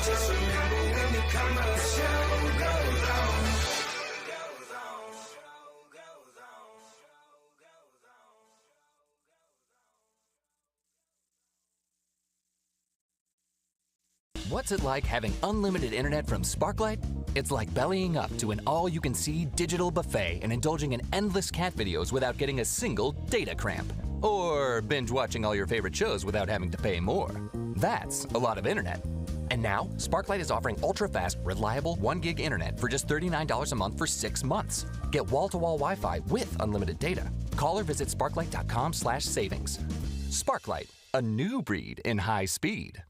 Just remember when you come out, show goes on. What's it like having unlimited internet from Sparklight? It's like bellying up to an all-you-can-see digital buffet and indulging in endless cat videos without getting a single data cramp. Or binge-watching all your favorite shows without having to pay more. That's a lot of internet. And now, Sparklight is offering ultra-fast, reliable 1 gig internet for just $39 a month for 6 months. Get wall-to-wall Wi-Fi with unlimited data. Call or visit sparklight.com/savings. Sparklight, a new breed in high speed.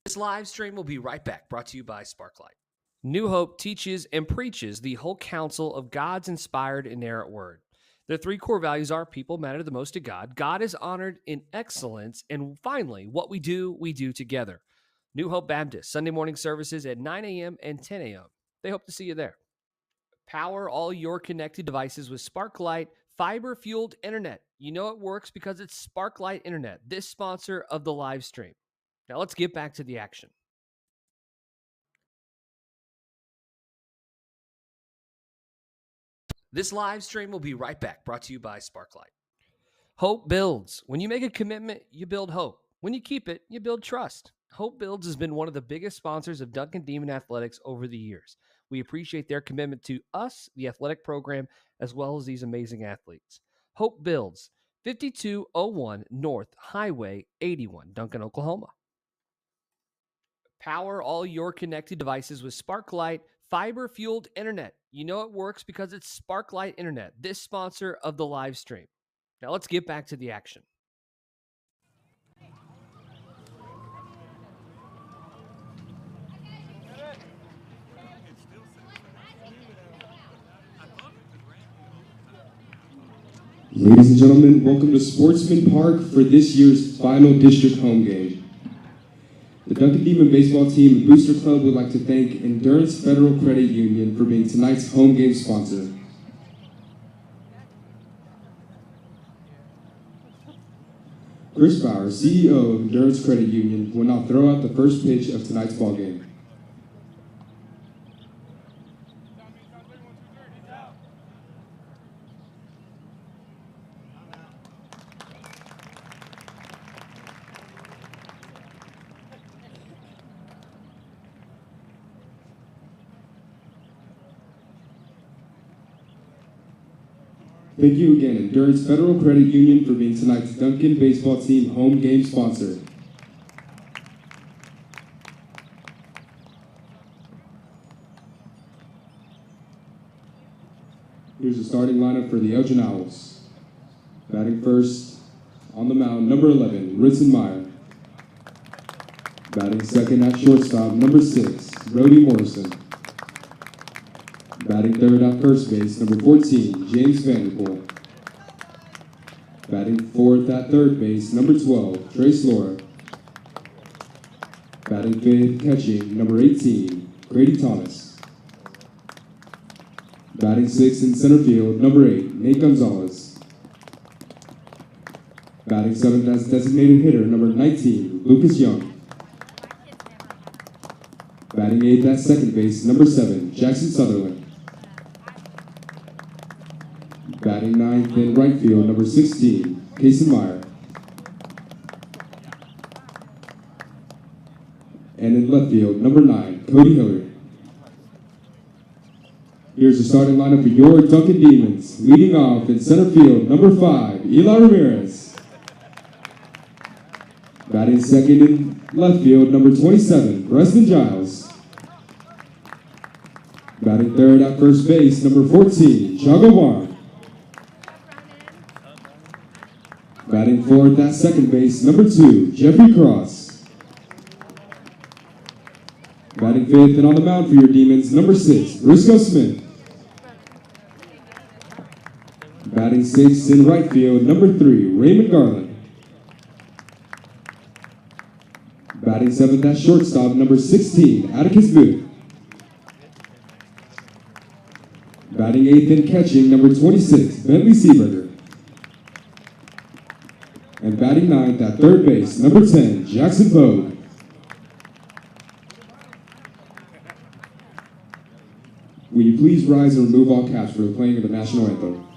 This live stream will be right back, brought to you by Sparklight. New Hope teaches and preaches the whole counsel of God's inspired, inerrant word. Their 3 core values are people matter the most to God, God is honored in excellence, and finally, what we do together. New Hope Baptist, Sunday morning services at 9 a.m. and 10 a.m. They hope to see you there. Power all your connected devices with Sparklight fiber-fueled internet. You know it works because it's Sparklight Internet, this sponsor of the live stream. Now let's get back to the action. This live stream will be right back, brought to you by Sparklight. Hope builds. When you make a commitment, you build hope. When you keep it, you build trust. Hope Builds has been one of the biggest sponsors of Duncan Demon Athletics over the years. We appreciate their commitment to us, the athletic program, as well as these amazing athletes. Hope Builds, 5201 North Highway 81, Duncan, Oklahoma. Power all your connected devices with Sparklight fiber-fueled internet. You know it works because it's Sparklight Internet, this sponsor of the live stream. Now let's get back to the action. Ladies and gentlemen, welcome to Sportsman Park for this year's final district home game. The Duncan Demon Baseball team and Booster Club would like to thank Endurance Federal Credit Union for being tonight's home game sponsor. Chris Bauer, CEO of Endurance Credit Union, will now throw out the first pitch of tonight's ballgame. Thank you again, Endurance Federal Credit Union, for being tonight's Duncan Baseball team home game sponsor. Here's the starting lineup for the Elgin Owls. Batting first, on the mound, number 11, Ritzenmeyer. Batting second at shortstop, number 6, Brody Morrison. Batting third at first base, number 14, James Vanderpool. Batting fourth at third base, number 12, Trace Laura. Batting fifth, catching, number 18, Grady Thomas. Batting sixth in center field, number 8, Nate Gonzalez. Batting seventh as designated hitter, number 19, Lucas Young. Batting eighth at second base, number 7, Jackson Sutherland. Batting ninth in right field, number 16, Casey Meyer. And in left field, number 9, Cody Hillard. Here's the starting lineup for your Duncan Demons. Leading off in center field, number 5, Eli Ramirez. Batting second in left field, number 27, Preston Giles. Batting third at first base, number 14, Chago Barr. Batting fourth at second base, number 2, Jeffrey Cross. Batting fifth and on the mound for your Demons, number 6, Briscoe Smith. Batting sixth in right field, number 3, Raymond Garland. Batting seventh at shortstop, number 16, Atticus Booth. Batting eighth and catching, number 26, Bentley Seeberger. And batting ninth at third base, number 10, Jackson Vogue. Will you please rise and remove all caps for the playing of the national anthem?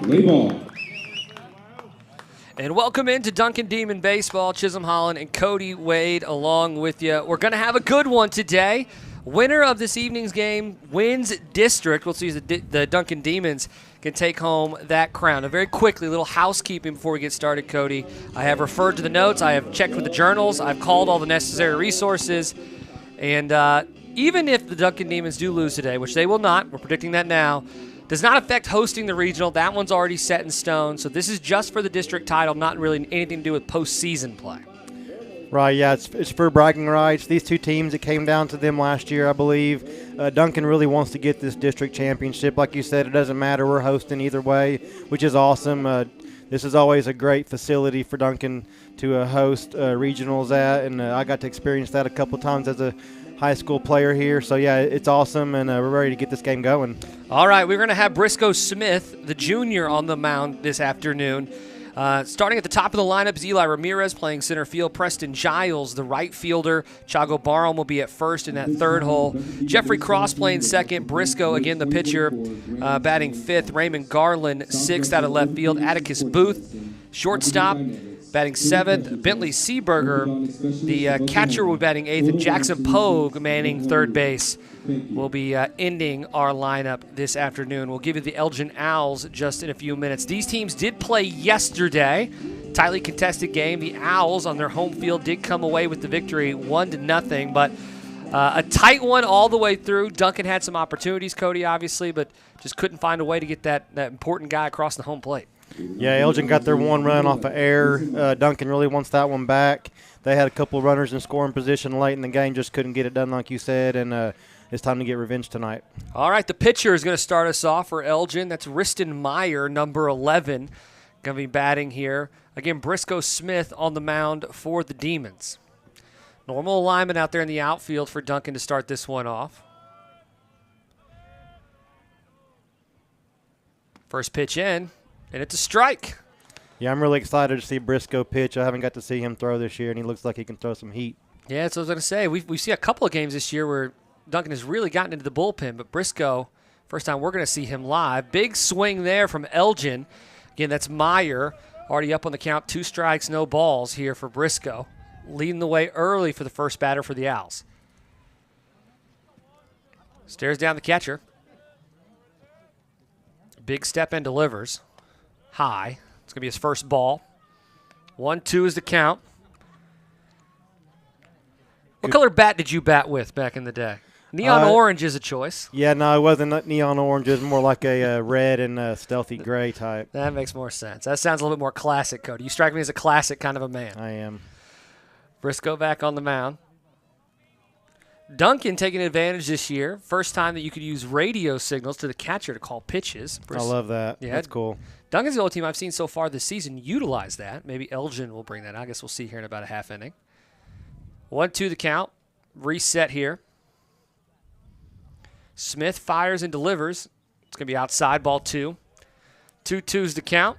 Play ball. And welcome into Duncan Demon Baseball. Chisholm Holland and Cody Wade along with you. We're going to have a good one today. Winner of this evening's game wins district. We'll see if the Duncan Demons can take home that crown. And very quickly, a little housekeeping before we get started, Cody. I have referred to the notes. I have checked with the journals. I've called all the necessary resources. And even if the Duncan Demons do lose today, which they will not, we're predicting that now, does not affect hosting the regional. That one's already set in stone. So this is just for the district title, not really anything to do with postseason play. Right, yeah, it's for bragging rights. These two teams, it came down to them last year, I believe. Duncan really wants to get this district championship. Like you said, it doesn't matter. We're hosting either way, which is awesome. This is always a great facility for Duncan to host regionals at, and I got to experience that a couple times as a high school player here. So, yeah, it's awesome, and we're ready to get this game going. All right, we're going to have Briscoe Smith, the junior, on the mound this afternoon. Starting at the top of the lineup is Eli Ramirez playing center field. Preston Giles, the right fielder. Chago Barham will be at first in that third hole. Jeffrey Cross playing second. Briscoe, again, the pitcher, batting fifth. Raymond Garland, sixth out of left field. Atticus Booth, shortstop, batting seventh. Bentley Seeberger, the catcher, will be batting eighth. And Jackson Pogue manning third base will be ending our lineup this afternoon. We'll give you the Elgin Owls just in a few minutes. These teams did play yesterday. Tightly contested game. The Owls on their home field did come away with the victory 1-0, but a tight one all the way through. Duncan had some opportunities, Cody, obviously, but just couldn't find a way to get that important guy across the home plate. Yeah, Elgin got their one run off of error. Duncan really wants that one back. They had a couple of runners in scoring position late in the game, just couldn't get it done like you said, and it's time to get revenge tonight. All right, the pitcher is going to start us off for Elgin. That's Riston Meyer, number 11, going to be batting here. Again, Briscoe Smith on the mound for the Demons. Normal alignment out there in the outfield for Duncan to start this one off. First pitch in, and it's a strike. Yeah, I'm really excited to see Briscoe pitch. I haven't got to see him throw this year, and he looks like he can throw some heat. Yeah, that's what I was going to say. We've seen a couple of games this year where Duncan has really gotten into the bullpen, but Briscoe, first time we're going to see him live. Big swing there from Elgin. Again, that's Meyer, already up on the count. 2 strikes, no balls here for Briscoe. Leading the way early for the first batter for the Owls. Stares down the catcher. Big step and delivers. High. It's going to be his first ball. 1-2 is the count. What color bat did you bat with back in the day? Neon orange is a choice. Yeah, no, it wasn't neon orange. It was more like a red and stealthy gray type. That makes more sense. That sounds a little bit more classic, Cody. You strike me as a classic kind of a man. I am. Briscoe back on the mound. Duncan taking advantage this year. First time that you could use radio signals to the catcher to call pitches. I love that. Yeah. That's cool. Duncan's the only team I've seen so far this season utilize that. Maybe Elgin will bring that. I guess we'll see here in about a half inning. 1-2 the count. Reset here. Smith fires and delivers. It's going to be outside, ball 2. 2-2's the count.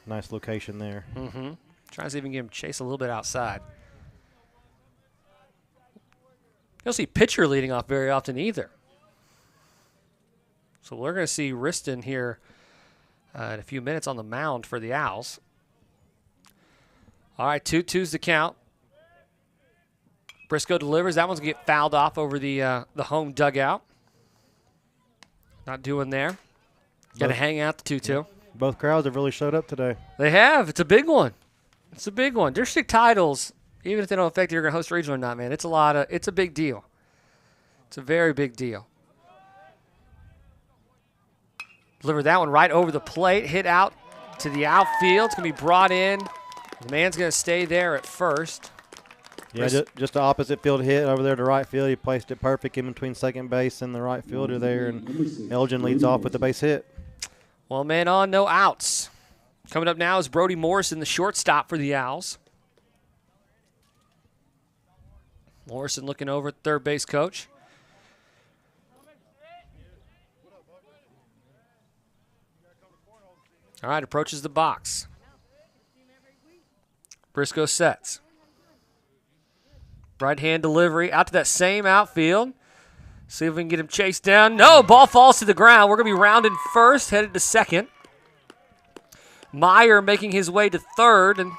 Nice location there. Tries to even get him chase a little bit outside. You don't see pitcher leading off very often either. So we're going to see Riston here in a few minutes on the mound for the Owls. All right, 2-2's the count. Briscoe delivers. That one's going to get fouled off over the home dugout. Not doing there. Going to hang out the 2-2. Both crowds have really showed up today. They have. It's a big one. It's a big one. District titles, even if they don't affect you're going to host regional or not, man, it's a big deal. It's a very big deal. Deliver that one right over the plate. Hit out to the outfield. It's going to be brought in. The man's going to stay there at first. Yeah, just the opposite field hit over there to right field. He placed it perfect in between second base and the right fielder there, and Elgin leads off with the base hit. Well, man on, no outs. Coming up now is Brody Morrison, the shortstop for the Owls. Morrison looking over at third base coach. All right, approaches the box. Briscoe sets. Right-hand delivery out to that same outfield. See if we can get him chased down. No, ball falls to the ground. We're going to be rounding first, headed to second. Meyer making his way to third, and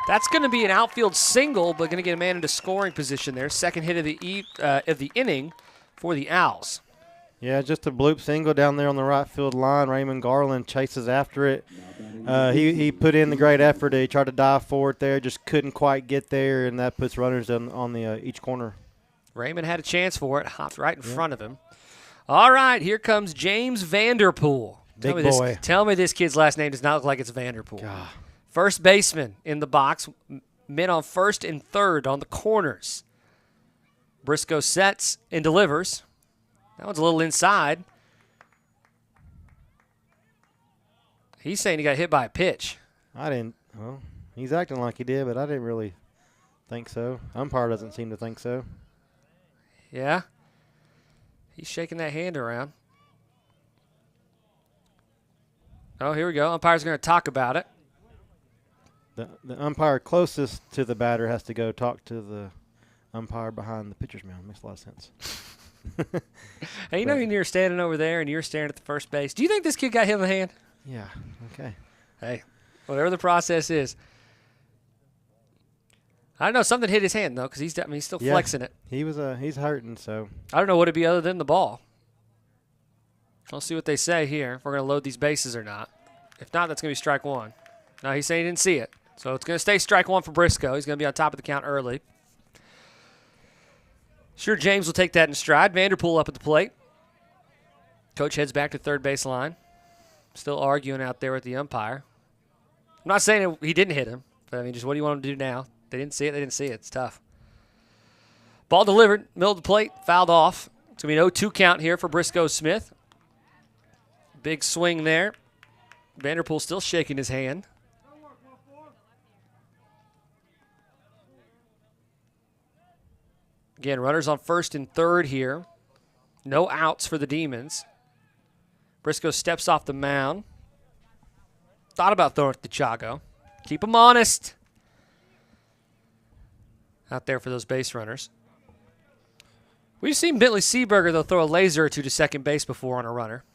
that's going to be an outfield single, but going to get a man into scoring position there. Second hit of the inning for the Owls. Yeah, just a bloop single down there on the right field line. Raymond Garland chases after it. He put in the great effort. He tried to dive for it there, just couldn't quite get there, and that puts runners on the each corner. Raymond had a chance for it, hopped right in front of him. All right, here comes James Vanderpool. Big boy. Tell me this kid's last name does not look like it's Vanderpool. God. First baseman in the box, men on first and third on the corners. Briscoe sets and delivers. That one's a little inside. He's saying he got hit by a pitch. Well, he's acting like he did, but I didn't really think so. Umpire doesn't seem to think so. Yeah. He's shaking that hand around. Oh, here we go. Umpire's going to talk about it. The umpire closest to the batter has to go talk to the umpire behind the pitcher's mound. Makes a lot of sense. Hey, you know when you're standing over there and you're staring at the first base, do you think this kid got hit in the hand? Yeah, okay. Hey, whatever the process is. I don't know. Something hit his hand, though, because he's still flexing it. He's hurting, so. I don't know what it'd be other than the ball. We'll see what they say here, if we're going to load these bases or not. If not, that's going to be strike one. No, he's saying he didn't see it. So it's going to stay strike one for Briscoe. He's going to be on top of the count early. Sure, James will take that in stride. Vanderpool up at the plate. Coach heads back to third base line. Still arguing out there with the umpire. I'm not saying he didn't hit him, but I mean, just what do you want him to do now? They didn't see it. They didn't see it. It's tough. Ball delivered. Middle of the plate. Fouled off. It's going to be an 0-2 count here for Briscoe Smith. Big swing there. Vanderpool still shaking his hand. Again, runners on first and third here. No outs for the Demons. Briscoe steps off the mound. Thought about throwing it to Chago. Keep him honest. Out there for those base runners. We've seen Bentley Seaberger, though, throw a laser or two to second base before on a runner.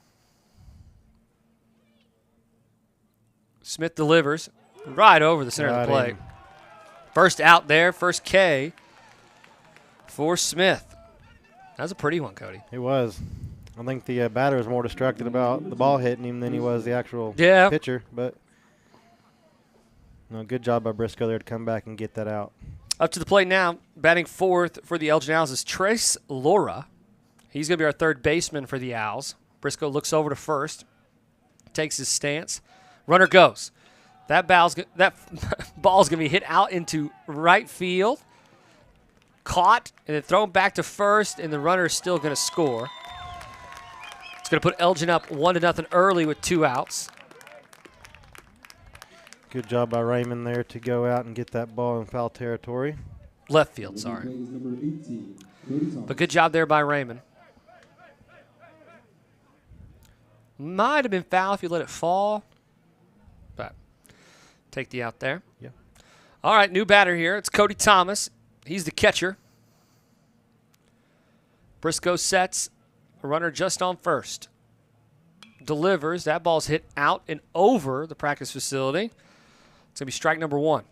Smith delivers right over the center of the plate. First out there, first K for Smith. That was a pretty one, Cody. It was. I think the batter was more distracted about the ball hitting him than he was the actual pitcher. But no, good job by Briscoe there to come back and get that out. Up to the plate now, batting fourth for the Elgin Owls is Trace Laura. He's going to be our third baseman for the Owls. Briscoe looks over to first, takes his stance. Runner goes. That ball's going to be hit out into right field. caught and then thrown back to first, and the runner is still going to score. It's going to put Elgin up 1-0 early with 2 outs. Good job by Raymond there to go out and get that ball in foul territory. Left field, sorry. But good job there by Raymond. Might have been foul if you let it fall. But take the out there. Yeah. All right, new batter here. It's Cody Thomas. He's the catcher. Briscoe sets. A runner just on first. Delivers. That ball's hit out and over the practice facility. It's going to be strike number 1.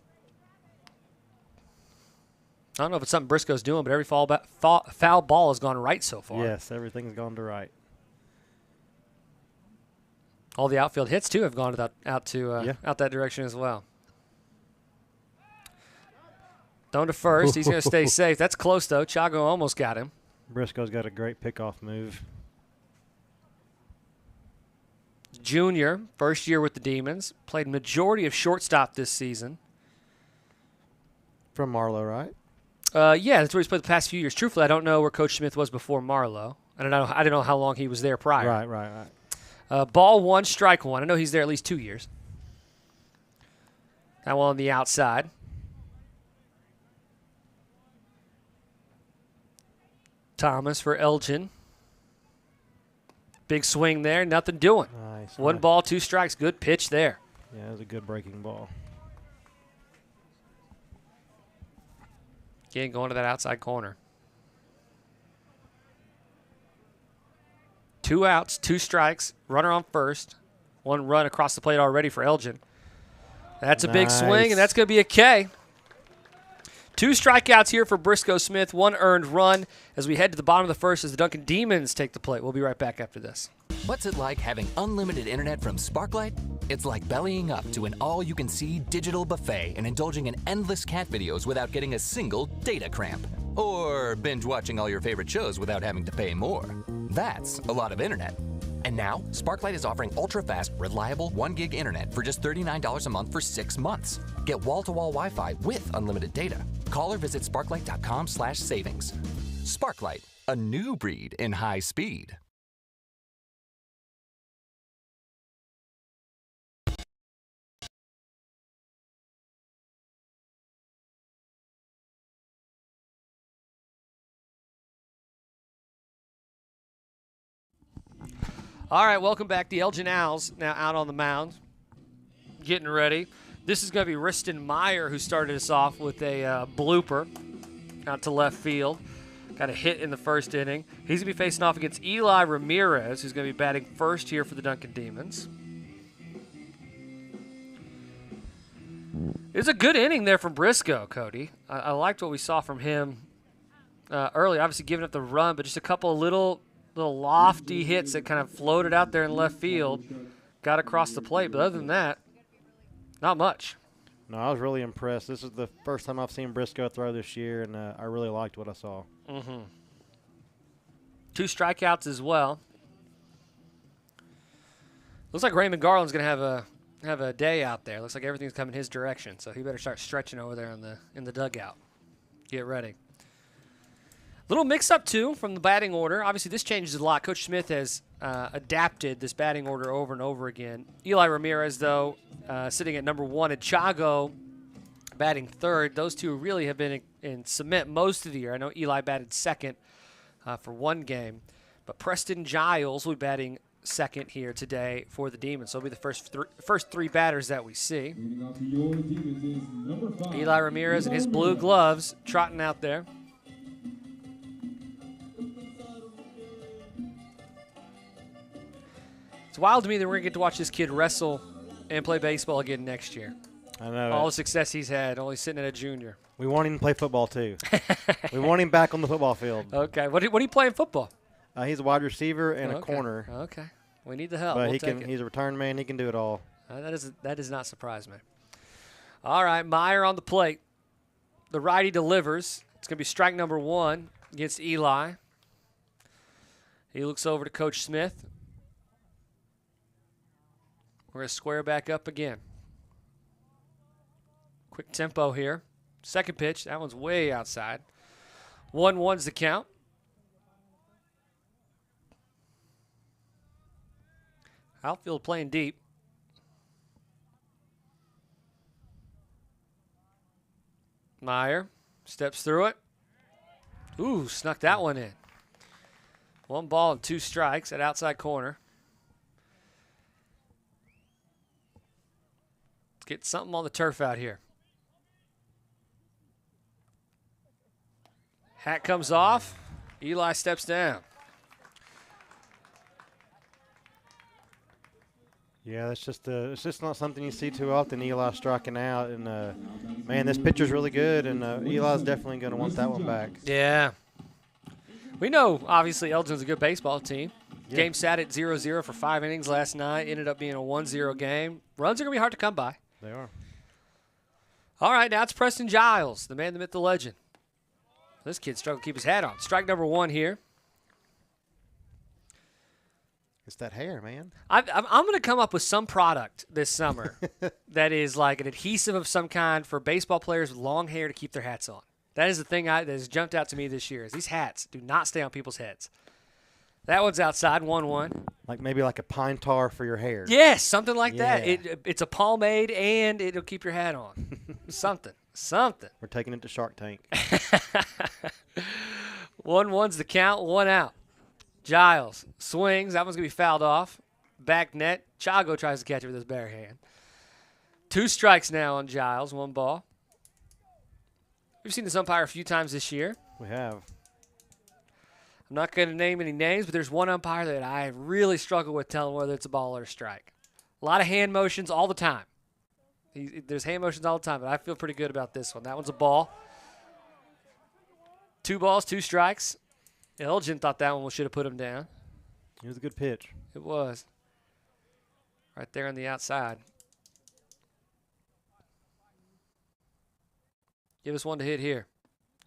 I don't know if it's something Briscoe's doing, but every foul ball has gone right so far. Yes, everything's gone to right. All the outfield hits, too, have gone out that direction as well. Thrown to first. He's going to stay safe. That's close, though. Chago almost got him. Briscoe's got a great pickoff move. Junior, first year with the Demons. Played majority of shortstop this season. From Marlowe, right? Yeah, that's where he's played the past few years. Truthfully, I don't know where Coach Smith was before Marlowe. I don't know how long he was there prior. Right. Ball 1, strike 1. I know he's there at least 2 years. That one on the outside. Thomas for Elgin. Big swing there, nothing doing. Nice. 1 ball, 2 strikes. Good pitch there. Yeah, it was a good breaking ball. Again, going to that outside corner. 2 outs, 2 strikes. Runner on first. 1 run across the plate already for Elgin. That's a big swing, and that's going to be a K. 2 strikeouts here for Briscoe Smith, 1 earned run as we head to the bottom of the first as the Duncan Demons take the plate. We'll be right back after this. What's it like having unlimited internet from Sparklight? It's like bellying up to an all-you-can-see digital buffet and indulging in endless cat videos without getting a single data cramp. Or binge-watching all your favorite shows without having to pay more. That's a lot of internet. And now, Sparklight is offering ultra-fast, reliable 1 gig internet for just $39 a month for 6 months. Get wall-to-wall Wi-Fi with unlimited data. Call or visit sparklight.com/savings. Sparklight, a new breed in high speed. All right, welcome back. The Elgin Owls now out on the mound, getting ready. This is going to be Riston Meyer who started us off with a blooper out to left field. Got a hit in the first inning. He's going to be facing off against Eli Ramirez, who's going to be batting first here for the Duncan Demons. It was a good inning there from Briscoe, Cody. I liked what we saw from him early. Obviously giving up the run, but just a couple of little lofty hits that kind of floated out there in left field, got across the plate. But other than that, not much. No, I was really impressed. This is the first time I've seen Briscoe throw this year, and I really liked what I saw. 2 strikeouts as well. Looks like Raymond Garland's going to have a day out there. Looks like everything's coming his direction, so he better start stretching over there in the dugout. Get ready. Little mix-up, too, from the batting order. Obviously, this changes a lot. Coach Smith has adapted this batting order over and over again. Eli Ramirez, though, sitting at number 1, and Chago batting third. Those two really have been in cement most of the year. I know Eli batted second for 1 game. But Preston Giles will be batting second here today for the Demons. So it'll be the first 3 batters that we see. Eli Ramirez in his blue gloves trotting out there. It's wild to me that we're going to get to watch this kid wrestle and play baseball again next year. I know. All the success he's had, only sitting at a junior. We want him to play football, too. We want him back on the football field. Okay. What do you play in football? He's a wide receiver and a corner. Okay. We need the help. But we'll he's a return man. He can do it all. That does not surprise me. All right, Meyer on the plate. The righty delivers. It's going to be strike number 1 against Eli. He looks over to Coach Smith. We're going to square back up again. Quick tempo here. Second pitch. That one's way outside. 1-1's the count. Outfield playing deep. Meyer steps through it. Ooh, snuck that one in. 1 ball and 2 strikes at outside corner. Let's get something on the turf out here. Hat comes off. Eli steps down. Yeah, that's just it's just not something you see too often. Eli striking out, and man, this pitcher's really good, and Eli's definitely going to want that one back. Yeah. We know, obviously, Elgin's a good baseball team. Yeah. Game sat at 0-0 for 5 innings last night. Ended up being a 1-0 game. Runs are going to be hard to come by. They are. All right, now it's Preston Giles, the man, the myth, the legend. This kid struggled to keep his hat on. Strike number 1 here. It's that hair, man. I'm going to come up with some product this summer that is like an adhesive of some kind for baseball players with long hair to keep their hats on. That is the thing that has jumped out to me this year is these hats do not stay on people's heads. That one's outside, 1-1. Like maybe like a pine tar for your hair. Yes, something like that. Yeah. It's a pomade and it'll keep your hat on. Something. We're taking it to Shark Tank. 1-1's the count, 1 out. Giles swings. That one's going to be fouled off. Back net. Chago tries to catch it with his bare hand. 2 strikes now on Giles, 1 ball. We've seen this umpire a few times this year. We have. I'm not going to name any names, but there's one umpire that I really struggle with telling whether it's a ball or a strike. A lot of hand motions all the time. There's hand motions all the time, but I feel pretty good about this one. That one's a ball. 2 balls, 2 strikes. Elgin thought that one should have put him down. It was a good pitch. It was. Right there on the outside. Give us one to hit here.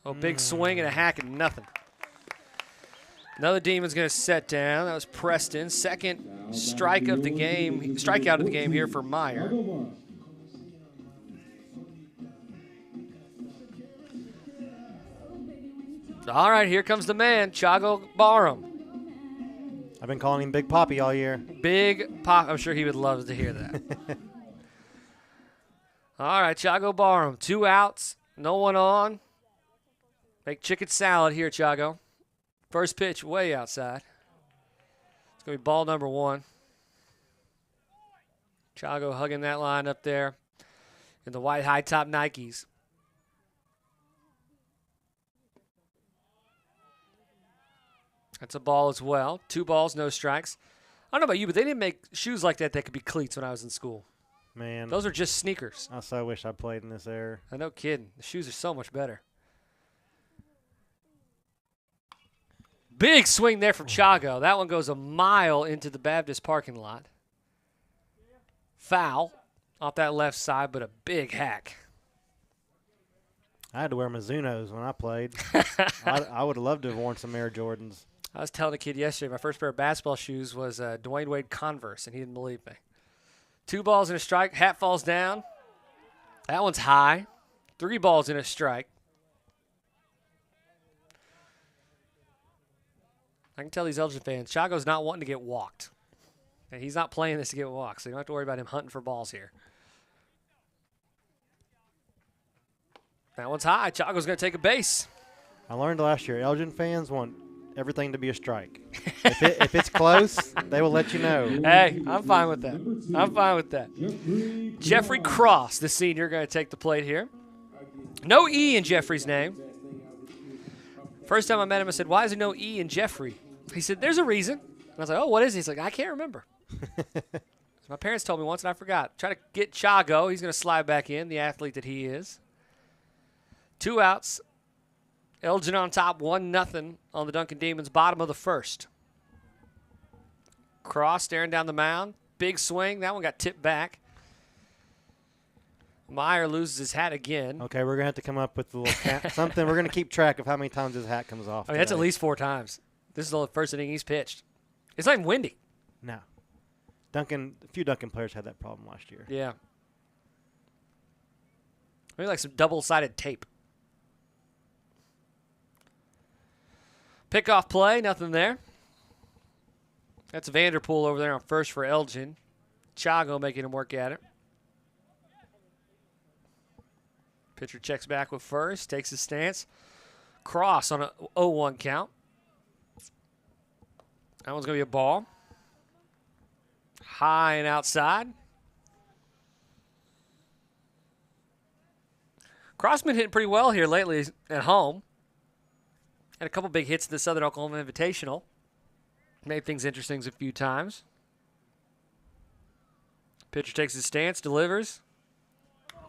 Oh, big swing and a hack and nothing. Another Demon's going to set down. That was Preston. Second strikeout of the game here for Meyer. All right, here comes the man, Chago Barham. I've been calling him Big Poppy all year. Big Pop. I'm sure he would love to hear that. All right, Chago Barham. 2 outs, no one on. Make chicken salad here, Chago. First pitch way outside. It's going to be ball number 1. Chago hugging that line up there in the white high-top Nikes. That's a ball as well. 2 balls, no strikes. I don't know about you, but they didn't make shoes like that could be cleats when I was in school. Man. Those are just sneakers. I so wish I played in this era. I know, kidding. The shoes are so much better. Big swing there from Chago. That one goes a mile into the Baptist parking lot. Foul off that left side, but a big hack. I had to wear Mizunos when I played. I would have loved to have worn some Air Jordans. I was telling a kid yesterday my first pair of basketball shoes was Dwayne Wade Converse, and he didn't believe me. 2 balls and a strike. Hat falls down. That one's high. 3 balls and a strike. I can tell these Elgin fans, Chago's not wanting to get walked. And he's not playing this to get walked, so you don't have to worry about him hunting for balls here. That one's high. Chago's going to take a base. I learned last year, Elgin fans want everything to be a strike. If it's close, they will let you know. Hey, I'm fine with that. I'm fine with that. Jeffrey Cross, the senior, going to take the plate here. No E in Jeffrey's name. First time I met him, I said, why is there no E in Jeffrey? He said, there's a reason. And I was like, oh, what is it? He's like, I can't remember. My parents told me once, and I forgot. Try to get Chago. He's going to slide back in, the athlete that he is. 2 outs. Elgin on top, 1-0 on the Duncan Demons, bottom of the first. Cross staring down the mound. Big swing. That one got tipped back. Meyer loses his hat again. Okay, we're going to have to come up with a little something. We're going to keep track of how many times his hat comes off. I mean, that's at least 4 times. This is the first inning he's pitched. It's not even windy. No. A few Duncan players had that problem last year. Yeah. Maybe like some double-sided tape. Pickoff play, nothing there. That's Vanderpool over there on first for Elgin. Chago making him work at it. Pitcher checks back with first, takes his stance. Cross on a 0-1 count. That one's going to be a ball. High and outside. Crossman hitting pretty well here lately at home. Had a couple big hits in the Southern Oklahoma Invitational. Made things interesting a few times. Pitcher takes his stance, delivers.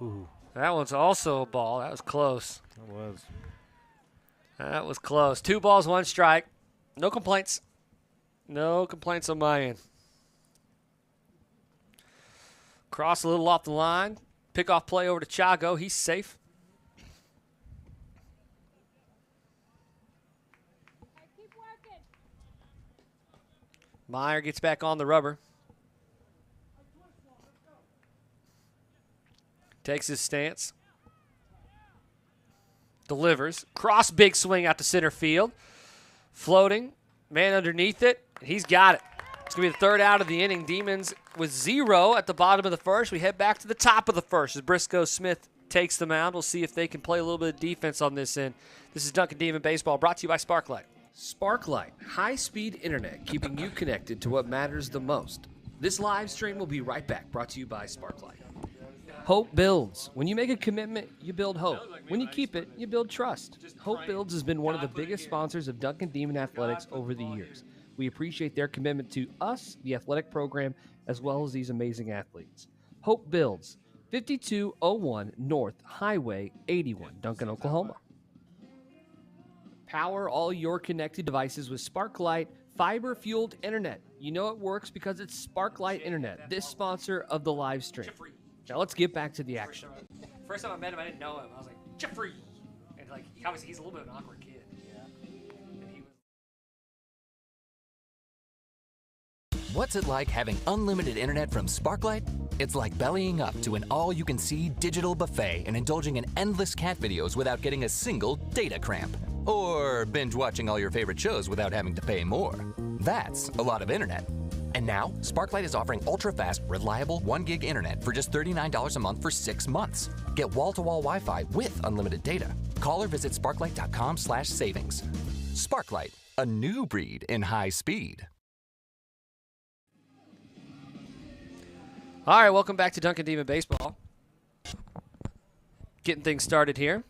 Ooh. That one's also a ball. That was close. It was. That was close. 2 balls, 1 strike. No complaints. No complaints on my end. Cross a little off the line. Pickoff play over to Chago. He's safe. Meyer gets back on the rubber. Takes his stance. Delivers. Cross big swing out to center field. Floating. Man underneath it. He's got it. It's going to be the 3rd out of the inning. Demons with 0 at the bottom of the first. We head back to the top of the first as Briscoe Smith takes the mound. We'll see if they can play a little bit of defense on this end. This is Duncan Demon Baseball, brought to you by Sparklight. Sparklight, high-speed internet, keeping you connected to what matters the most. This live stream will be right back, brought to you by Sparklight. Hope builds. When you make a commitment, you build hope. When you keep it, you build trust. Hope Builds has been one of the biggest sponsors of Duncan Demon Athletics over the years. We appreciate their commitment to us, the athletic program, as well as these amazing athletes. Hope Builds, 5201 North Highway 81, Duncan, Oklahoma. Power all your connected devices with Sparklight fiber-fueled internet. You know it works because it's Sparklight Internet, this sponsor of the live stream. Now let's get back to the action. First time I met him, I didn't know him. I was like, Jeffrey! And like, obviously he's a little bit of an awkward kid. What's it like having unlimited internet from Sparklight? It's like bellying up to an all-you-can-see digital buffet and indulging in endless cat videos without getting a single data cramp. Or binge-watching all your favorite shows without having to pay more. That's a lot of internet. And now, Sparklight is offering ultra-fast, reliable 1 gig internet for just $39 a month for 6 months. Get wall-to-wall Wi-Fi with unlimited data. Call or visit sparklight.com/savings. Sparklight, a new breed in high speed. All right, welcome back to Duncan Demon Baseball. Getting things started here.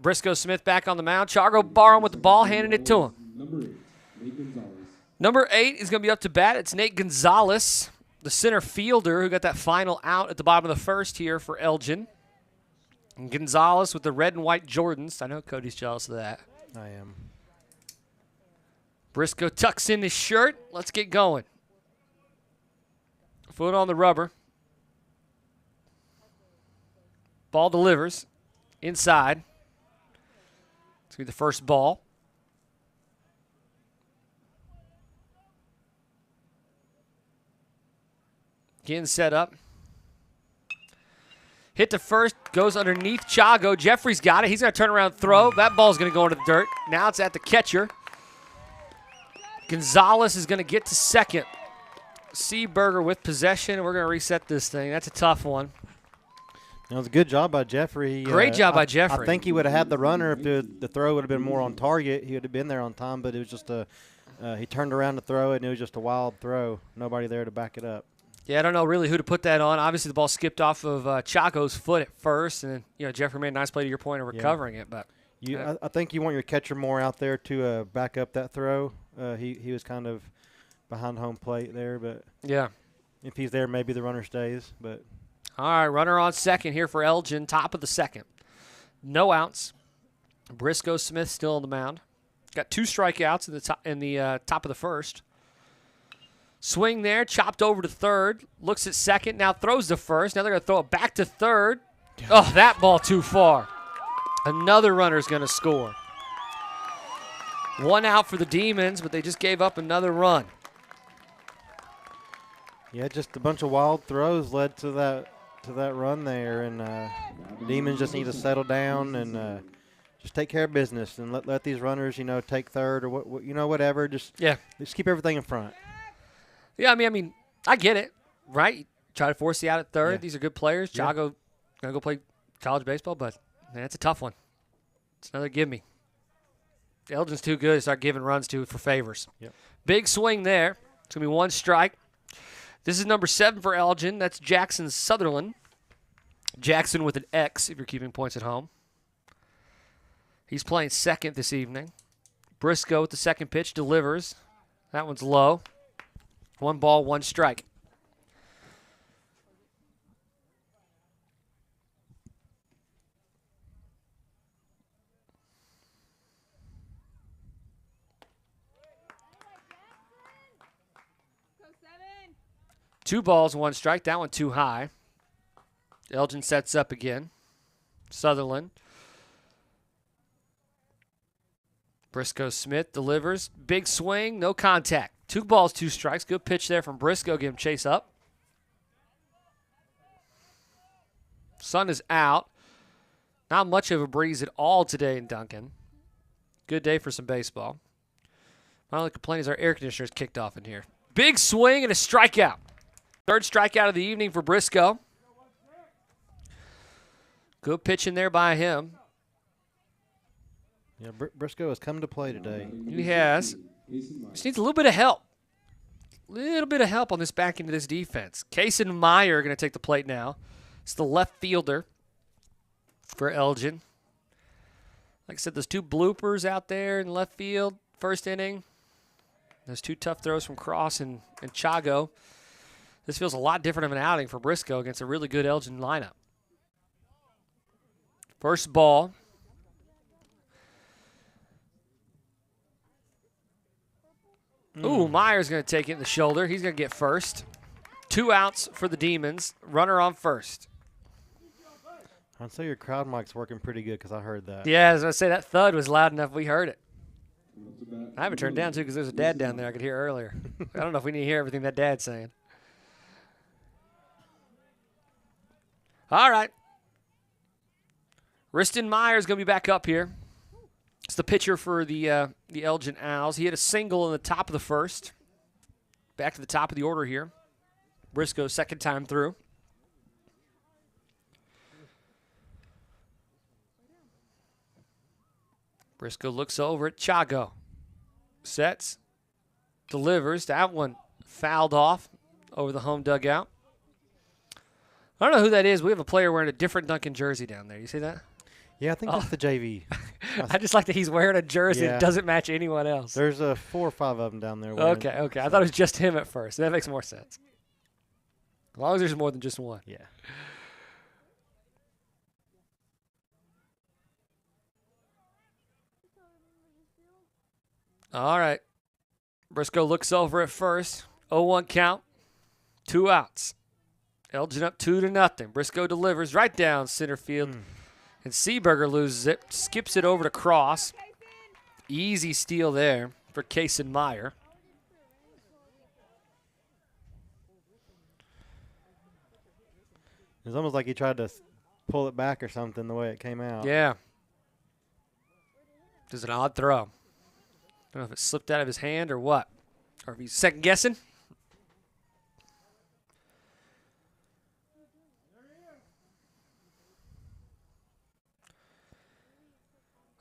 Briscoe Smith back on the mound. Chago borrowing with the ball, handing it to him. Number 8, Nate Gonzalez. Number 8 is going to be up to bat. It's Nate Gonzalez, the center fielder who got that final out at the bottom of the first here for Elgin. And Gonzalez with the red and white Jordans. I know Cody's jealous of that. I am. Briscoe tucks in his shirt. Let's get going. Foot on the rubber. Ball delivers. Inside. It's going to be the first ball. Getting set up. Hit to first. Goes underneath Chago. Jeffrey's got it. He's going to turn around and throw. That ball's going to go into the dirt. Now it's at the catcher. Gonzalez is going to get to second. Seaberger with possession. We're going to reset this thing. That's a tough one. It was a good job by Jeffrey. Great job by Jeffrey. I think he would have had the runner if the throw would have been more on target. He would have been there on time, but it was just he turned around to throw it, and it was just a wild throw. Nobody there to back it up. Yeah, I don't know really who to put that on. Obviously, the ball skipped off of Chaco's foot at first, and then, Jeffrey made a nice play to your point of recovering it. But I think you want your catcher more out there to back up that throw. He was kind of behind home plate there, but yeah, if he's there, maybe the runner stays. But all right, runner on second here for Elgin, top of the second. No outs. Briscoe Smith still on the mound. Got 2 strikeouts in the top of the first. Swing there, chopped over to third. Looks at second, now throws to first. Now they're going to throw it back to third. Oh, that ball too far. Another runner's going to score. 1 out for the Demons, but they just gave up another run. Yeah, just a bunch of wild throws led to that run there, and Demons just need to settle down and just take care of business and let these runners, take third or whatever. Just keep everything in front. Yeah, I mean, I get it, right? Try to force you out at third. Yeah. These are good players. Chago gonna go play college baseball, but man, it's a tough one. It's another give me. Elgin's too good to start giving runs to for favors. Yep. Big swing there. It's gonna be 1 strike. This is number 7 for Elgin. That's Jackson Sutherland. Jackson with an X if you're keeping points at home. He's playing second this evening. Briscoe with the second pitch delivers. That one's low. 1 ball, 1 strike. Two balls, 1 strike. That one too high. Elgin sets up again. Sutherland. Briscoe Smith delivers. Big swing, no contact. 2 balls, 2 strikes. Good pitch there from Briscoe. Give him chase up. Sun is out. Not much of a breeze at all today in Duncan. Good day for some baseball. My only complaint is our air conditioner's kicked off in here. Big swing and a strikeout. 3rd strikeout of the evening for Briscoe. Good pitch in there by him. Yeah, Briscoe has come to play today. He has. Just needs a little bit of help. On this back end of this defense. Kason Meyer going to take the plate now. It's the left fielder for Elgin. Like I said, those 2 bloopers out there in left field, first inning. Those 2 tough throws from Cross and Chago. This feels a lot different of an outing for Briscoe against a really good Elgin lineup. First ball. Ooh, Meyer's going to take it in the shoulder. He's going to get first. 2 outs for the Demons. Runner on first. I'd say your crowd mic's working pretty good because I heard that. Yeah, I was going to say that thud was loud enough we heard it. I haven't turned down, too, because there's a dad down there I could hear earlier. I don't know if we need to hear everything that dad's saying. All right. Riston Meyer's going to be back up here. It's the pitcher for the Elgin Owls. He had a single in the top of the first. Back to the top of the order here. Briscoe, second time through. Briscoe looks over at Chago. Sets. Delivers. That one fouled off over the home dugout. I don't know who that is. We have a player wearing a different Duncan jersey down there. You see that? Yeah, I think that's the JV. I just like that he's wearing a jersey that doesn't match anyone else. There's 4 or 5 of them down there. Okay. I thought it was just him at first. That makes more sense. As long as there's more than just one. Yeah. All right. Briscoe looks over at first. 0-1 count. 2 outs. Elgin up 2-0. Briscoe delivers right down center field. And Seeberger loses it. Skips it over to Cross. Easy steal there for Kason Meyer. It's almost like he tried to pull it back or something the way it came out. Yeah. This is an odd throw. I don't know if it slipped out of his hand or what. Or if he's second guessing.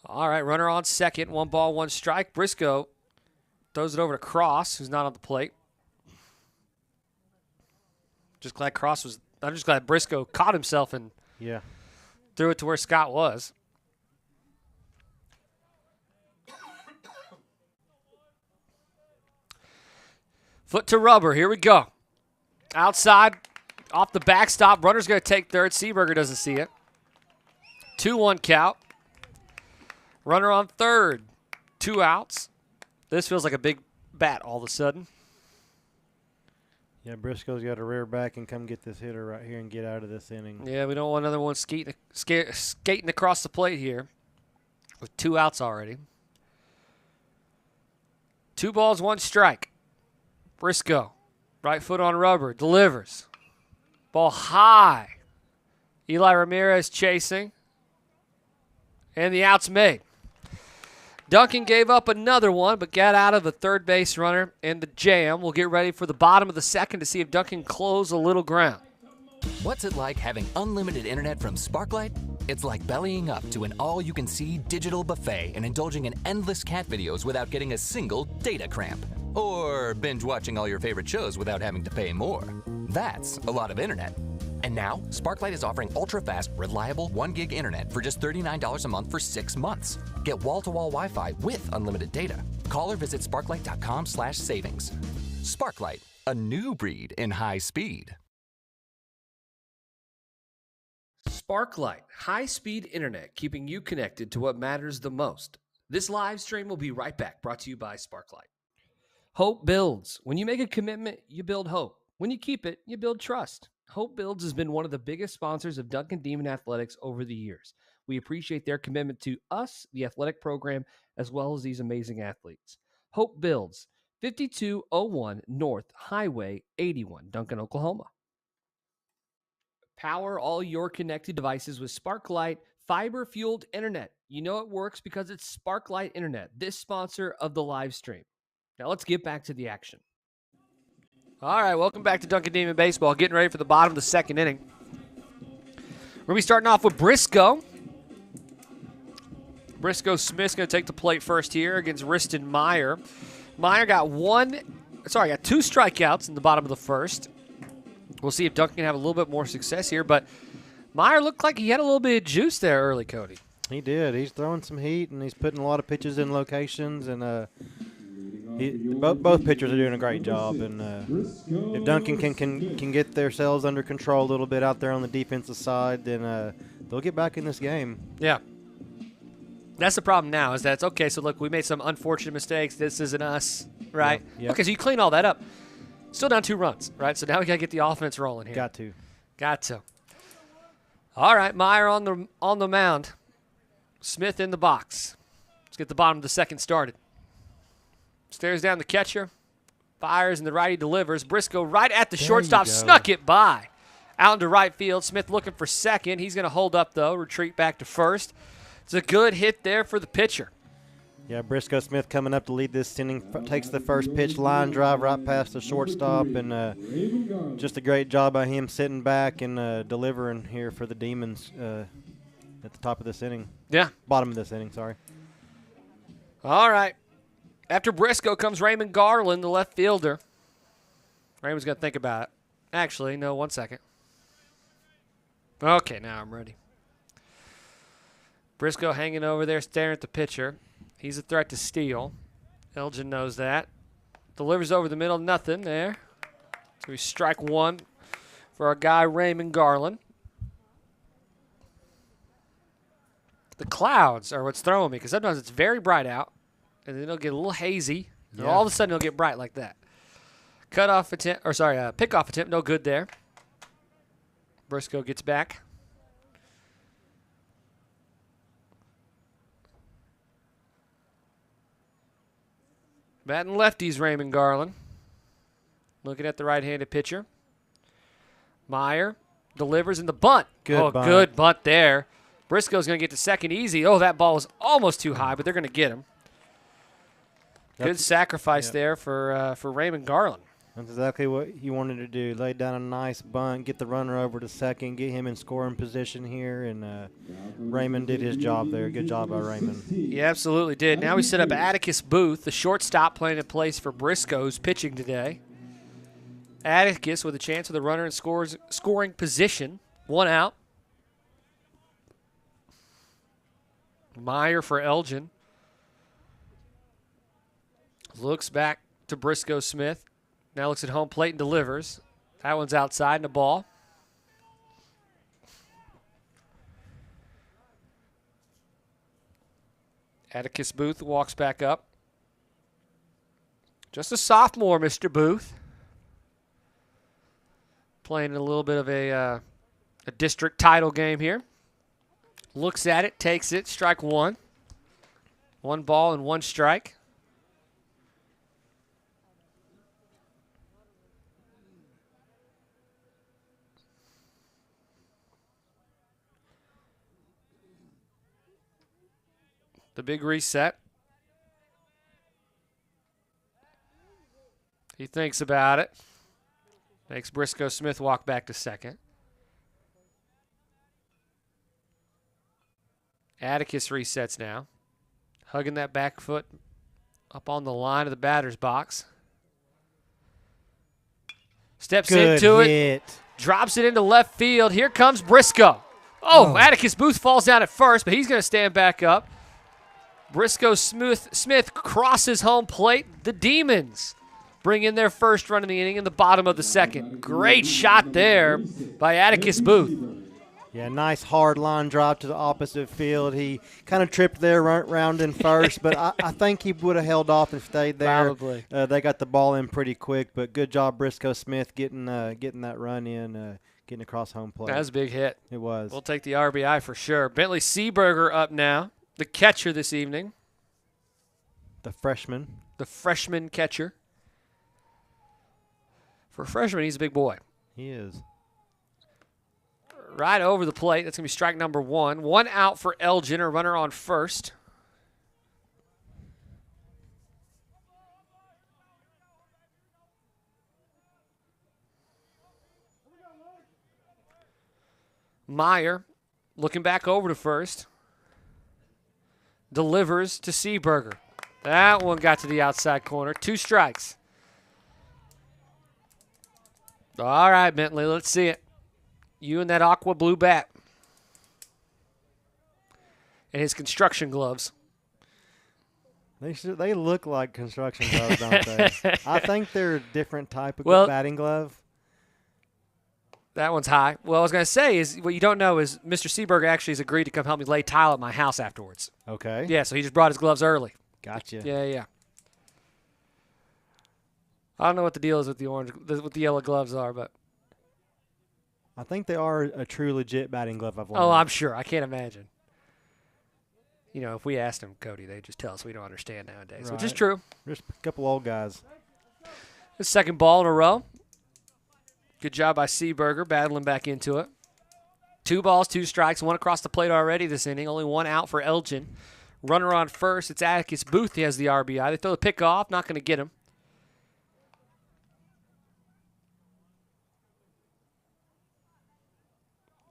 All right, runner on second. 1 ball, 1 strike. Briscoe throws it over to Cross, who's not on the plate. I'm just glad Briscoe caught himself and threw it to where Scott was. Foot to rubber. Here we go. Outside, off the backstop. Runner's going to take third. Seeberger doesn't see it. 2-1 count. Runner on third. 2 outs. This feels like a big bat all of a sudden. Yeah, Briscoe's got to rear back and come get this hitter right here and get out of this inning. Yeah, we don't want another one skating across the plate here with 2 outs already. 2 balls, 1 strike. Briscoe, right foot on rubber, delivers. Ball high. Eli Ramirez chasing. And the out's made. Duncan gave up another one, but got out of a third base runner in the jam. We'll get ready for the bottom of the second to see if Duncan close a little ground. What's it like having unlimited internet from Sparklight? It's like bellying up to an all-you-can-see digital buffet and indulging in endless cat videos without getting a single data cramp. Or binge-watching all your favorite shows without having to pay more. That's a lot of internet. And now, Sparklight is offering ultra-fast, reliable 1 gig internet for just $39 a month for 6 months. Get wall-to-wall Wi-Fi with unlimited data. Call or visit sparklight.com/savings. Sparklight, a new breed in high speed. Sparklight, high-speed internet, keeping you connected to what matters the most. This live stream will be right back, brought to you by Sparklight. Hope builds. When you make a commitment, you build hope. When you keep it, you build trust. Hope Builds has been one of the biggest sponsors of Duncan Demon Athletics over the years. We appreciate their commitment to us, the athletic program, as well as these amazing athletes. Hope Builds, 5201 North Highway 81, Duncan, Oklahoma. Power all your connected devices with Sparklight fiber-fueled internet. You know it works because it's Sparklight Internet, this sponsor of the live stream. Now let's get back to the action. All right, welcome back to Duncan Demon Baseball. Getting ready for the bottom of the second inning. We're going to be starting off with Briscoe. Briscoe Smith's going to take the plate first here against Riston Meyer. Meyer got two strikeouts in the bottom of the first. We'll see if Duncan can have a little bit more success here, but Meyer looked like he had a little bit of juice there early, Cody. He did. He's throwing some heat, and he's putting a lot of pitches in locations, and both pitchers are doing a great job. And if Duncan can get themselves under control a little bit out there on the defensive side, then they'll get back in this game. Yeah. That's the problem now is that it's okay, so look, we made some unfortunate mistakes. This isn't us, right? Yep. Okay, so you clean all that up. Still down 2 runs, right? So now we got to get the offense rolling here. Got to. All right, Meyer on the mound. Smith in the box. Let's get the bottom of the second started. Stares down the catcher. Fires and the righty delivers. Briscoe right at the shortstop. Snuck it by. Out into right field. Smith looking for second. He's going to hold up, though. Retreat back to first. It's a good hit there for the pitcher. Yeah, Briscoe Smith coming up to lead this inning. Takes the first pitch, line drive right past the shortstop. And just a great job by him sitting back and delivering here for the Demons at the top of this inning. Yeah. Bottom of this inning, sorry. All right. After Briscoe comes Raymond Garland, the left fielder. Raymond's going to think about it. Actually, no, 1 second. Okay, now I'm ready. Briscoe hanging over there, staring at the pitcher. He's a threat to steal. Elgin knows that. Delivers over the middle, nothing there. So we strike one for our guy Raymond Garland. The clouds are what's throwing me because sometimes it's very bright out, and then it'll get a little hazy, and all of a sudden it'll get bright like that. Pickoff attempt, no good there. Briscoe gets back. Batting lefties, Raymond Garland. Looking at the right-handed pitcher. Meyer delivers in the bunt. Good bunt. Good bunt there. Briscoe's going to get to second easy. Oh, that ball was almost too high, but they're going to get him. Good sacrifice there for Raymond Garland. That's exactly what he wanted to do. Lay down a nice bunt, get the runner over to second, get him in scoring position here, and Raymond did his job there. Good job by Raymond. He absolutely did. Now we set up Atticus Booth, the shortstop playing in place for Briscoe's pitching today. Atticus with a chance of the runner in scoring position. 1 out. Meyer for Elgin. Looks back to Briscoe Smith. Now looks at home plate and delivers. That one's outside and a ball. Atticus Booth walks back up. Just a sophomore, Mr. Booth. Playing a little bit of a district title game here. Looks at it, takes it, strike one. 1 ball and 1 strike. big reset. He thinks about it. Makes Briscoe Smith walk back to second. Atticus resets now. Hugging that back foot up on the line of the batter's box. Steps into it. Drops it into left field. Here comes Briscoe. Oh, Atticus Booth falls down at first, but he's going to stand back up. Briscoe Smith crosses home plate. The Demons bring in their first run in the inning in the bottom of the second. Great shot there by Atticus Booth. Yeah, nice hard line drop to the opposite field. He kind of tripped there round in first, but I think he would have held off and stayed there. Probably. They got the ball in pretty quick, but good job Briscoe Smith getting that run in, getting across home plate. That was a big hit. It was. We'll take the RBI for sure. Bentley Seaberger up now, the catcher this evening. The freshman. The freshman catcher. For a freshman, he's a big boy. He is. Right over the plate. That's going to be strike number one. One out for Elgin, a runner on first. Meyer looking back over to first. Delivers to Seaberger. That one got to the outside corner. 2 strikes. All right, Bentley, let's see it. You and that aqua blue bat. And his construction gloves. They look like construction gloves, don't they? I think they're a different type of batting glove. That one's high. Well, I was going to say is what you don't know is Mr. Seaberger actually has agreed to come help me lay tile at my house afterwards. Okay. Yeah, so he just brought his gloves early. Gotcha. Yeah. I don't know what the deal is with the yellow gloves are, but I think they are a true legit batting glove. Oh, I'm sure. I can't imagine. You know, if we asked them, Cody, they'd just tell us we don't understand nowadays, which is true. Just a couple old guys. The second ball in a row. Good job by Seaberger battling back into it. 2 balls, 2 strikes, 1 across the plate already this inning. Only 1 out for Elgin. Runner on first. It's Atticus Booth. He has the RBI. They throw the pick off. Not going to get him.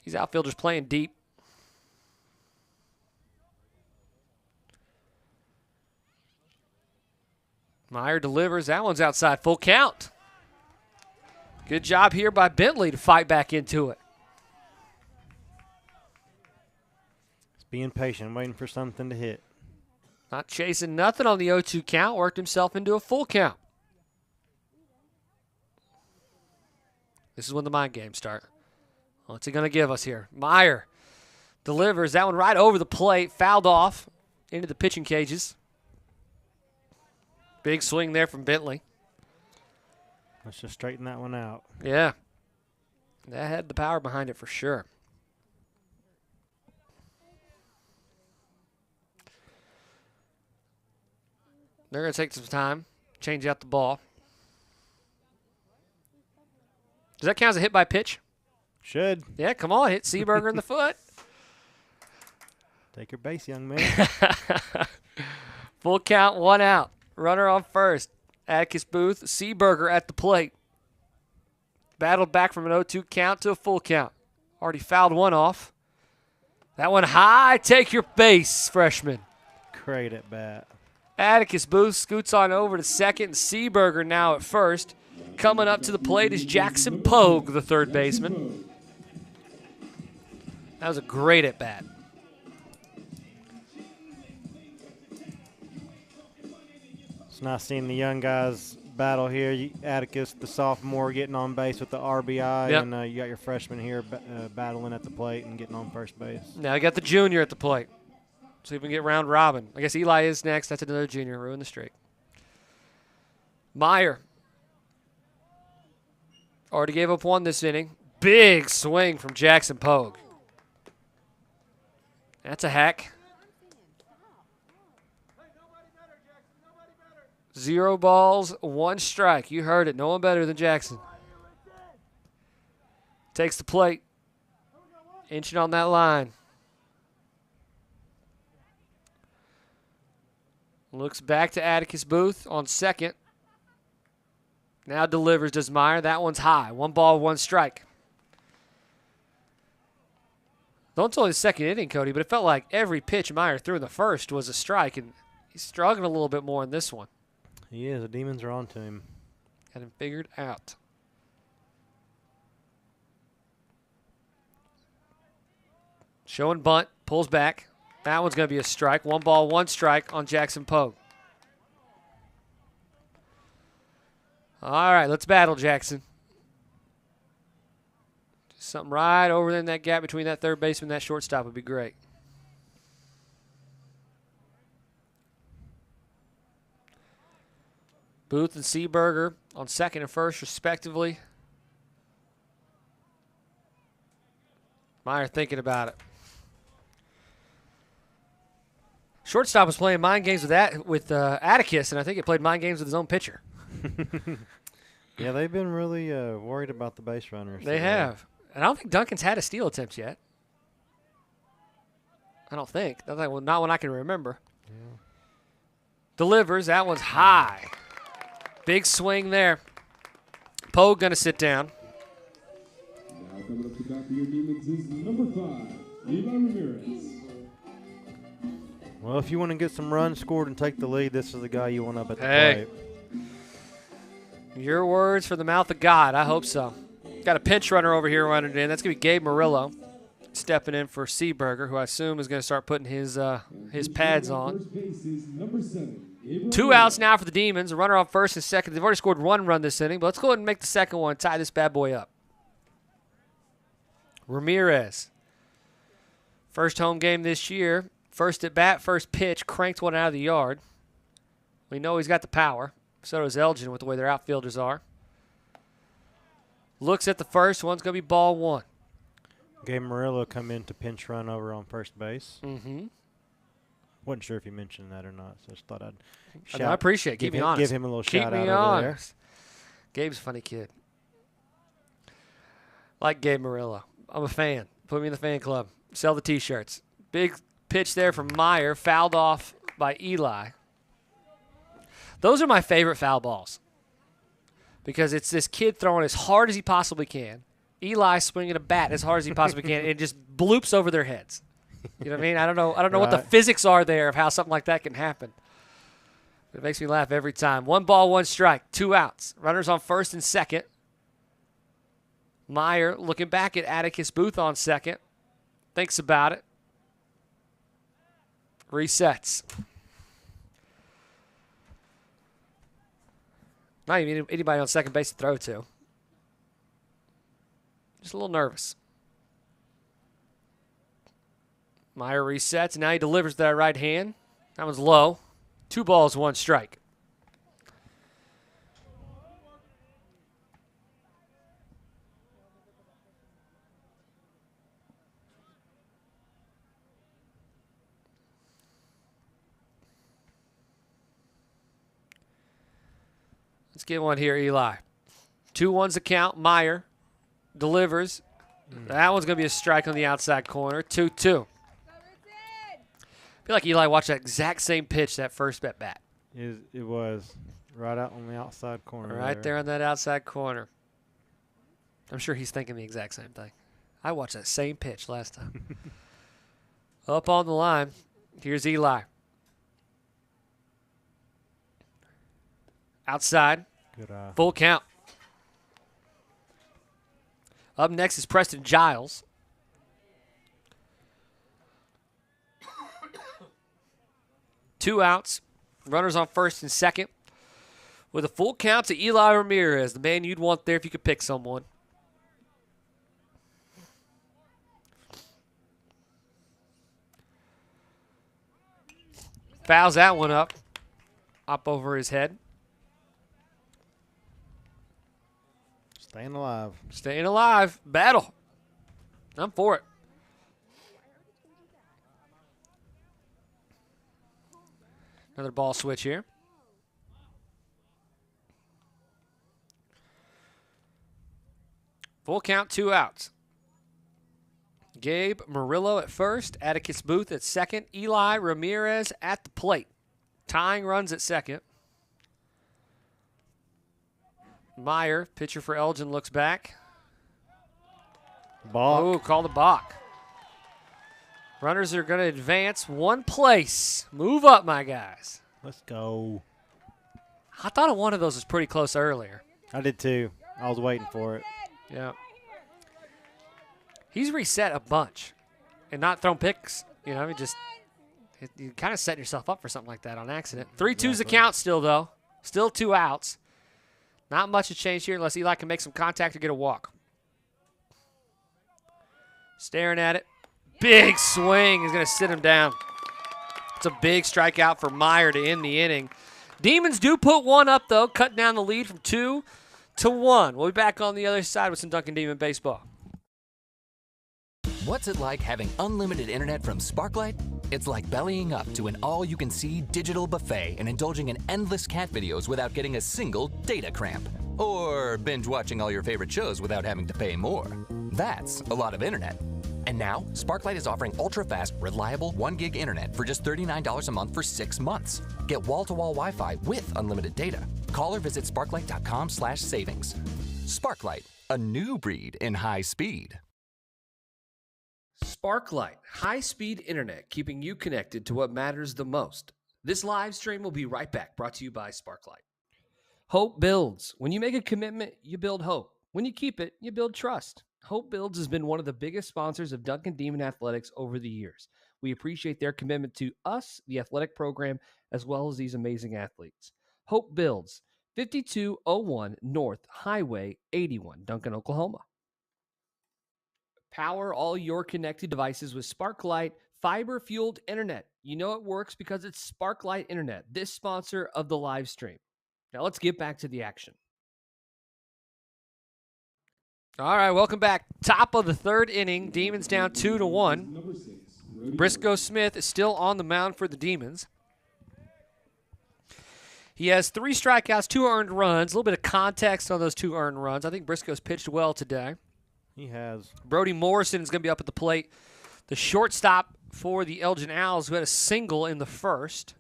These outfielders playing deep. Meyer delivers. That one's outside. Full count. Good job here by Bentley to fight back into it. Just being patient, waiting for something to hit. Not chasing nothing on the 0-2 count. Worked himself into a full count. This is when the mind games start. What's he going to give us here? Meyer delivers. That one right over the plate. Fouled off into the pitching cages. Big swing there from Bentley. Let's just straighten that one out. Yeah. That had the power behind it for sure. They're going to take some time, change out the ball. Does that count as a hit by pitch? Should. Yeah, come on. Hit Seaberger in the foot. Take your base, young man. Full count, 1 out. Runner on first. Atticus Booth, Seaberger at the plate. Battled back from an 0-2 count to a full count. Already fouled one off. That one high. Take your base, freshman. Great at bat. Atticus Booth scoots on over to second. Seaberger now at first. Coming up to the plate is Jackson Pogue, the third baseman. That was a great at bat. It's nice seeing the young guys battle here. Atticus, the sophomore, getting on base with the RBI, yep. And you got your freshman here battling at the plate and getting on first base. Now you got the junior at the plate. See if we can get round robin. I guess Eli is next. That's another junior. Ruin the streak. Meyer. Already gave up one this inning. Big swing from Jackson Pogue. That's a hack. 0 balls, 1 strike. You heard it. No one better than Jackson. Takes the plate. Inching on that line. Looks back to Atticus Booth on second. Now delivers, does Meyer. That one's high. 1 ball, 1 strike. Don't tell the second inning, Cody, but it felt like every pitch Meyer threw in the first was a strike, and he's struggling a little bit more in this one. He is. The Demons are on to him. Got him figured out. Showing bunt, pulls back. That one's going to be a strike. 1 ball, 1 strike on Jackson Pogue. All right, let's battle, Jackson. Just something right over there in that gap between that third baseman and that shortstop would be great. Booth and Seaberger on second and first, respectively. Meyer thinking about it. Shortstop was playing mind games with Atticus, and I think he played mind games with his own pitcher. Yeah, they've been really worried about the base runners. They have. And I don't think Duncan's had a steal attempt yet. I don't think. Not one I can remember. Yeah. Delivers. That one's high. Big swing there. Pogue going to sit down. Now coming up to bat for your Demons is number 5, Eli Ramirez. Well, if you want to get some runs scored and take the lead, this is the guy you want up at the Hey. plate. Your words for the mouth of God. I hope so. Got a pinch runner over here running in. That's going to be Gabe Murillo stepping in for Seaberger, who I assume is going to start putting his pads on. First base is number 7. 2 outs now for the Demons. A runner on first and second. They've already scored 1 run this inning, but let's go ahead and make the second one, tie this bad boy up. Ramirez. First home game this year. First at bat, first pitch, cranked one out of the yard. We know he's got the power. So does Elgin with the way their outfielders are. Looks at the first. One's going to be ball 1. Gabe Murillo come in to pinch run over on first base. Mm-hmm. Wasn't sure if you mentioned that or not, so I just thought I'd shout. I appreciate it. Keep me honest. Give him a little shout out over there. Gabe's a funny kid. Like Gabe Murillo. I'm a fan. Put me in the fan club. Sell the T-shirts. Big pitch there from Meyer, fouled off by Eli. Those are my favorite foul balls because it's this kid throwing as hard as he possibly can. Eli swinging a bat as hard as he possibly can, and it just bloops over their heads. You know what I mean? I don't know what the physics are there of how something like that can happen. But it makes me laugh every time. 1 ball, 1 strike, 2 outs. Runners on first and second. Meyer looking back at Atticus Booth on second. Thinks about it. Resets. Not even anybody on second base to throw to. Just a little nervous. Meyer resets, and now he delivers that right hand. That one's low. 2 balls, 1 strike. Let's get one here, Eli. 2-1's the count. Meyer delivers. That one's going to be a strike on the outside corner. 2-2. I feel like Eli watched that exact same pitch that first at bat. It was right out on the outside corner. Right there on that outside corner. I'm sure he's thinking the exact same thing. I watched that same pitch last time. Up on the line. Here's Eli. Outside. Good eye. Full count. Up next is Preston Giles. Two outs. Runners on first and second. With a full count to Eli Ramirez, the man you'd want there if you could pick someone. Fouls that one up over his head. Staying alive. Staying alive. Battle. I'm for it. Another ball switch here. Full count, 2 outs. Gabe Murillo at first, Atticus Booth at second, Eli Ramirez at the plate. Tying runs at second. Meyer, pitcher for Elgin, looks back. Balk. Oh, call the balk. Runners are going to advance one place. Move up, my guys. Let's go. I thought one of those was pretty close earlier. I did too. I was waiting for it. Yeah. He's reset a bunch and not thrown picks. You know, you kind of setting yourself up for something like that on accident. 3-2's the count still, though. Still 2 outs. Not much has changed here unless Eli can make some contact or get a walk. Staring at it. Big swing is going to sit him down. It's a big strikeout for Meyer to end the inning. Demons do put one up, though, cutting down the lead from 2 to 1. We'll be back on the other side with some Duncan Demon Baseball. What's it like having unlimited internet from Sparklight? It's like bellying up to an all-you-can-see digital buffet and indulging in endless cat videos without getting a single data cramp. Or binge-watching all your favorite shows without having to pay more. That's a lot of internet. And now, Sparklight is offering ultra-fast, reliable 1 gig internet for just $39 a month for 6 months. Get wall-to-wall Wi-Fi with unlimited data. Call or visit sparklight.com/savings. Sparklight, a new breed in high speed. Sparklight, high-speed internet, keeping you connected to what matters the most. This live stream will be right back, brought to you by Sparklight. Hope builds. When you make a commitment, you build hope. When you keep it, you build trust. Hope Builds has been one of the biggest sponsors of Duncan Demon Athletics over the years. We appreciate their commitment to us, the athletic program, as well as these amazing athletes. Hope Builds, 5201 North Highway 81, Duncan, Oklahoma. Power all your connected devices with Sparklight fiber-fueled internet. You know it works because it's Sparklight Internet, this sponsor of the live stream. Now let's get back to the action. All right, welcome back. Top of the third inning. Demons down 2-1. Briscoe Smith is still on the mound for the Demons. He has 3 strikeouts, 2 earned runs. A little bit of context on those 2 earned runs. I think Briscoe's pitched well today. He has. Brody Morrison is going to be up at the plate. The shortstop for the Elgin Owls, who had a single in the first,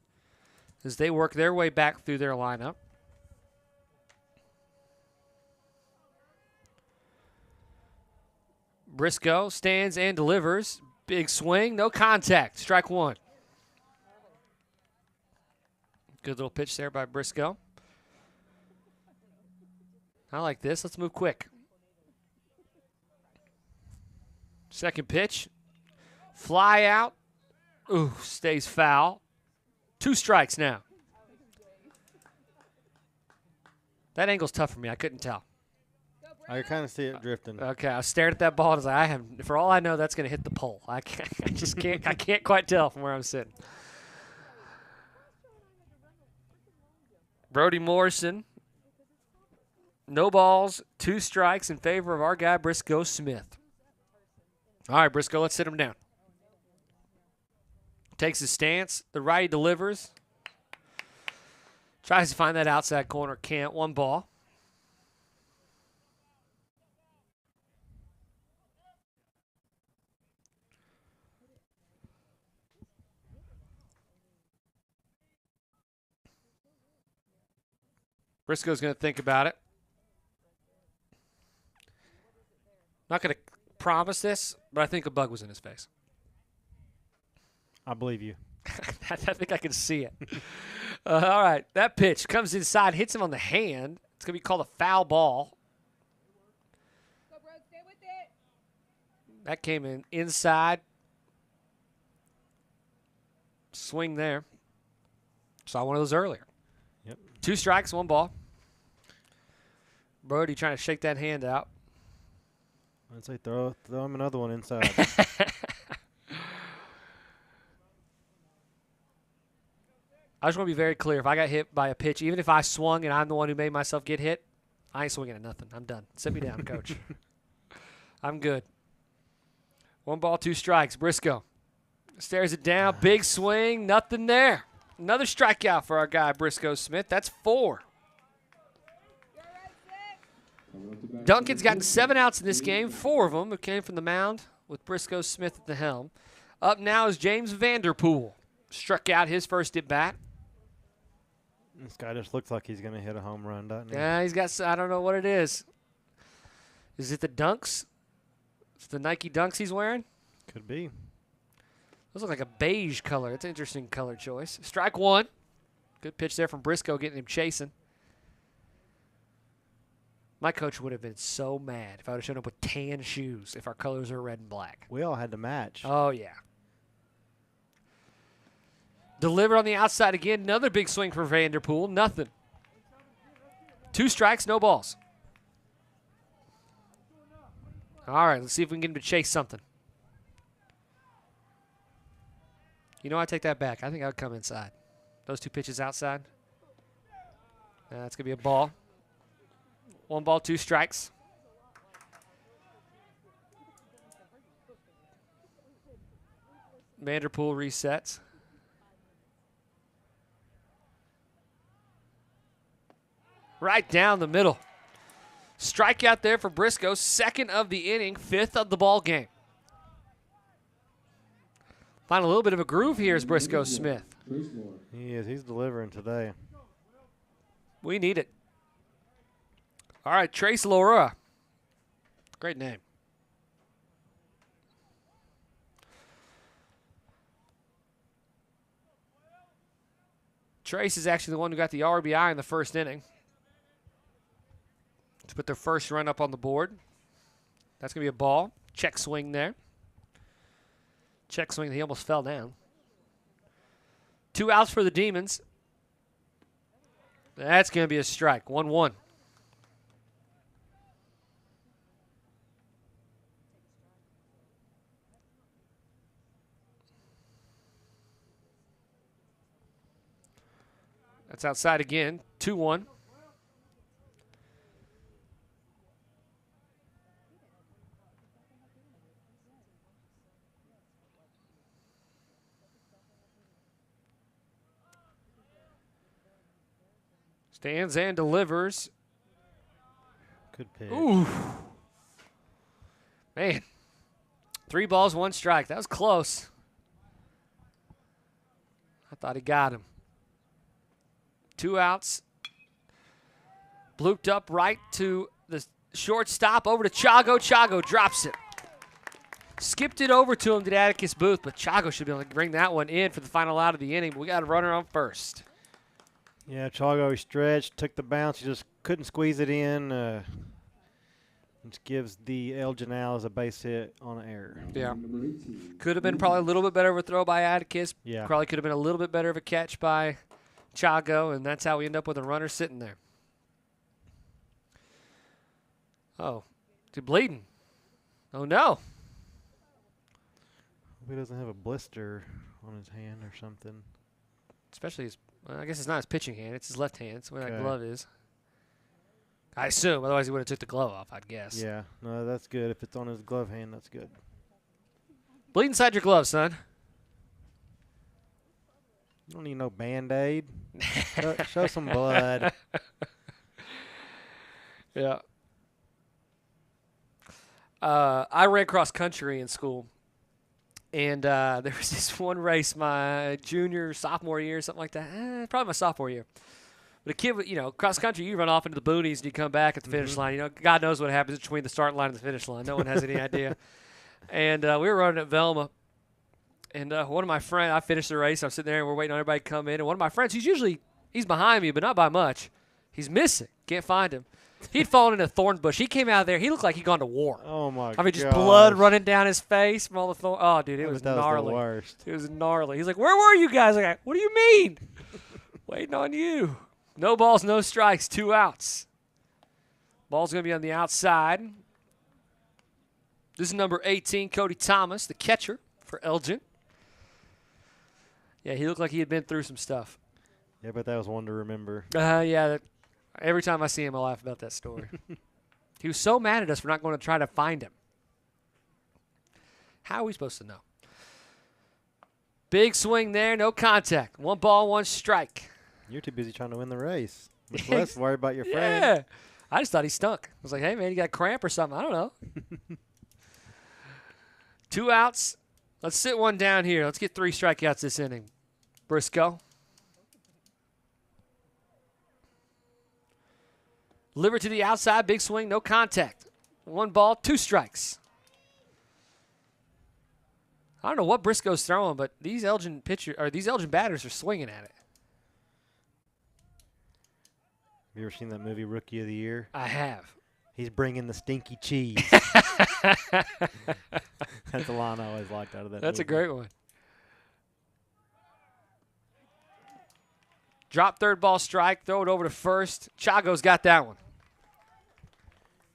as they work their way back through their lineup. Briscoe stands and delivers. Big swing, no contact. Strike 1. Good little pitch there by Briscoe. I like this. Let's move quick. Second pitch. Fly out. Ooh, stays foul. 2 strikes now. That angle's tough for me. I couldn't tell. I kind of see it drifting. Okay, I stared at that ball and was like, for all I know, that's going to hit the pole. I just can't. I can't quite tell from where I'm sitting. Brody Morrison. No balls, 2 strikes in favor of our guy Briscoe Smith. All right, Briscoe, let's sit him down. Takes his stance. The righty delivers. Tries to find that outside corner. Can't. 1 ball. Briscoe's going to think about it. Not going to promise this, but I think a bug was in his face. I believe you. I think I can see it. All right, that pitch comes inside, hits him on the hand. It's going to be called a foul ball. Go, bro, stay with it. That came in inside. Swing there. Saw one of those earlier. Yep. 2 strikes, 1 ball. Brody trying to shake that hand out. I'd say throw him another one inside. I just want to be very clear. If I got hit by a pitch, even if I swung and I'm the one who made myself get hit, I ain't swinging at nothing. I'm done. Sit me down, coach. I'm good. 1 ball, 2 strikes. Briscoe stares it down. Big swing. Nothing there. Another strikeout for our guy, Briscoe Smith. That's 4. Duncan's gotten 7 outs in this game. 4 of them came from the mound with Briscoe Smith at the helm. Up now is James Vanderpool. Struck out his first at bat. This guy just looks like he's going to hit a home run, doesn't he? Yeah, he's got, I don't know what it is. Is it the dunks? Is it the Nike dunks he's wearing? Could be. Those look like a beige color. It's an interesting color choice. Strike one. Good pitch there from Briscoe, getting him chasing. My coach would have been so mad if I would have shown up with tan shoes if our colors were red and black. We all had to match. Oh, yeah. Deliver on the outside again. Another big swing for Vanderpool. Nothing. 2 strikes, no balls. All right, let's see if we can get him to chase something. You know, I take that back. I think I would come inside. Those 2 pitches outside. That's going to be a ball. 1 ball, 2 strikes. Vanderpool resets. Right down the middle. Strikeout there for Briscoe. 2nd of the inning, 5th of the ball game. Find a little bit of a groove here is Briscoe Smith. He is. He's delivering today. We need it. All right, Trace Laura. Great name. Trace is actually the one who got the RBI in the 1st inning to put their first run up on the board. That's going to be a ball. Check swing there. Check swing. He almost fell down. 2 outs for the Demons. That's going to be a strike. 1-1. That's outside again. 2-1. Stands and delivers. Good pitch. Ooh. Man. 3 balls, 1 strike. That was close. I thought he got him. 2 outs. Blooped up right to the shortstop. Over to Chago. Chago drops it. Skipped it over to him to Atticus Booth, but Chago should be able to bring that one in for the final out of the inning. But we got a runner on first. Yeah, Chago, he stretched, took the bounce. He just couldn't squeeze it in. Which gives the Elgin Owls a base hit on an error. Yeah. Could have been probably a little bit better of a throw by Atticus. Yeah. Probably could have been a little bit better of a catch by Chago, and that's how we end up with a runner sitting there. Oh, he's bleeding. Oh, no. Hope he doesn't have a blister on his hand or something. Especially his, well, I guess it's not his pitching hand. It's his left hand. It's where that Okay. glove is. I assume. Otherwise, he would have took the glove off, I'd guess. Yeah, no, that's good. If it's on his glove hand, that's good. Bleed inside your glove, son. You don't need no Band-Aid. show some blood. Yeah. I ran cross country in school. And there was this one race my sophomore year, something like that. Probably my sophomore year. But a kid, cross country, you run off into the boonies and you come back at the finish line. God knows what happens between the start line and the finish line. No one has any idea. And we were running at Velma. And one of my friends, I finished the race. I was sitting there and we're waiting on everybody to come in. And one of my friends, he's behind me, but not by much. He's missing. Can't find him. He'd fallen in a thorn bush. He came out of there. He looked like he'd gone to war. Oh, my God. I mean, just blood running down his face from all the thorn. Oh, dude, it was that gnarly. was the worst. It was gnarly. He's like, where were you guys? I'm like, what do you mean? Waiting on you. No balls, no strikes, 2 outs. Ball's going to be on the outside. This is number 18, Cody Thomas, the catcher for Elgin. Yeah, he looked like he had been through some stuff. Yeah, but that was one to remember. Yeah, every time I see him, I laugh about that story. He was so mad at us for not going to try to find him. How are we supposed to know? Big swing there, no contact. 1 ball, 1 strike. You're too busy trying to win the race. Much less worry about your friend. Yeah. I just thought he stunk. I was like, hey, man, you got a cramp or something? I don't know. 2 outs. Let's sit one down here. Let's get 3 strikeouts this inning. Briscoe. Liver to the outside, big swing, no contact. 1 ball, 2 strikes. I don't know what Briscoe's throwing, but these Elgin batters are swinging at it. Have you ever seen that movie Rookie of the Year? I have. He's bringing the stinky cheese. That's the line I always liked out of that That's movie. a great one. Drop third ball strike, throw it over to first. Chago's got that one.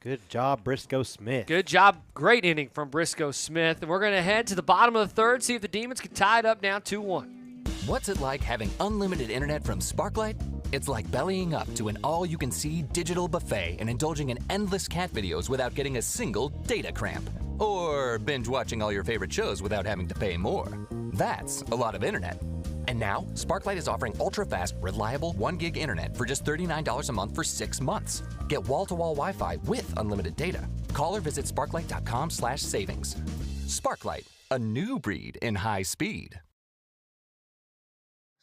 Good job, Briscoe Smith. Good job. Great inning from Briscoe Smith. And we're going to head to the bottom of the third, see if the Demons can tie it up now 2-1. What's it like having unlimited internet from Sparklight? It's like bellying up to an all-you-can-see digital buffet and indulging in endless cat videos without getting a single data cramp. Or binge-watching all your favorite shows without having to pay more. That's a lot of internet. And now, Sparklight is offering ultra-fast, reliable 1 gig internet for just $39 a month for 6 months. Get wall-to-wall Wi-Fi with unlimited data. Call or visit sparklight.com/savings. Sparklight, a new breed in high speed.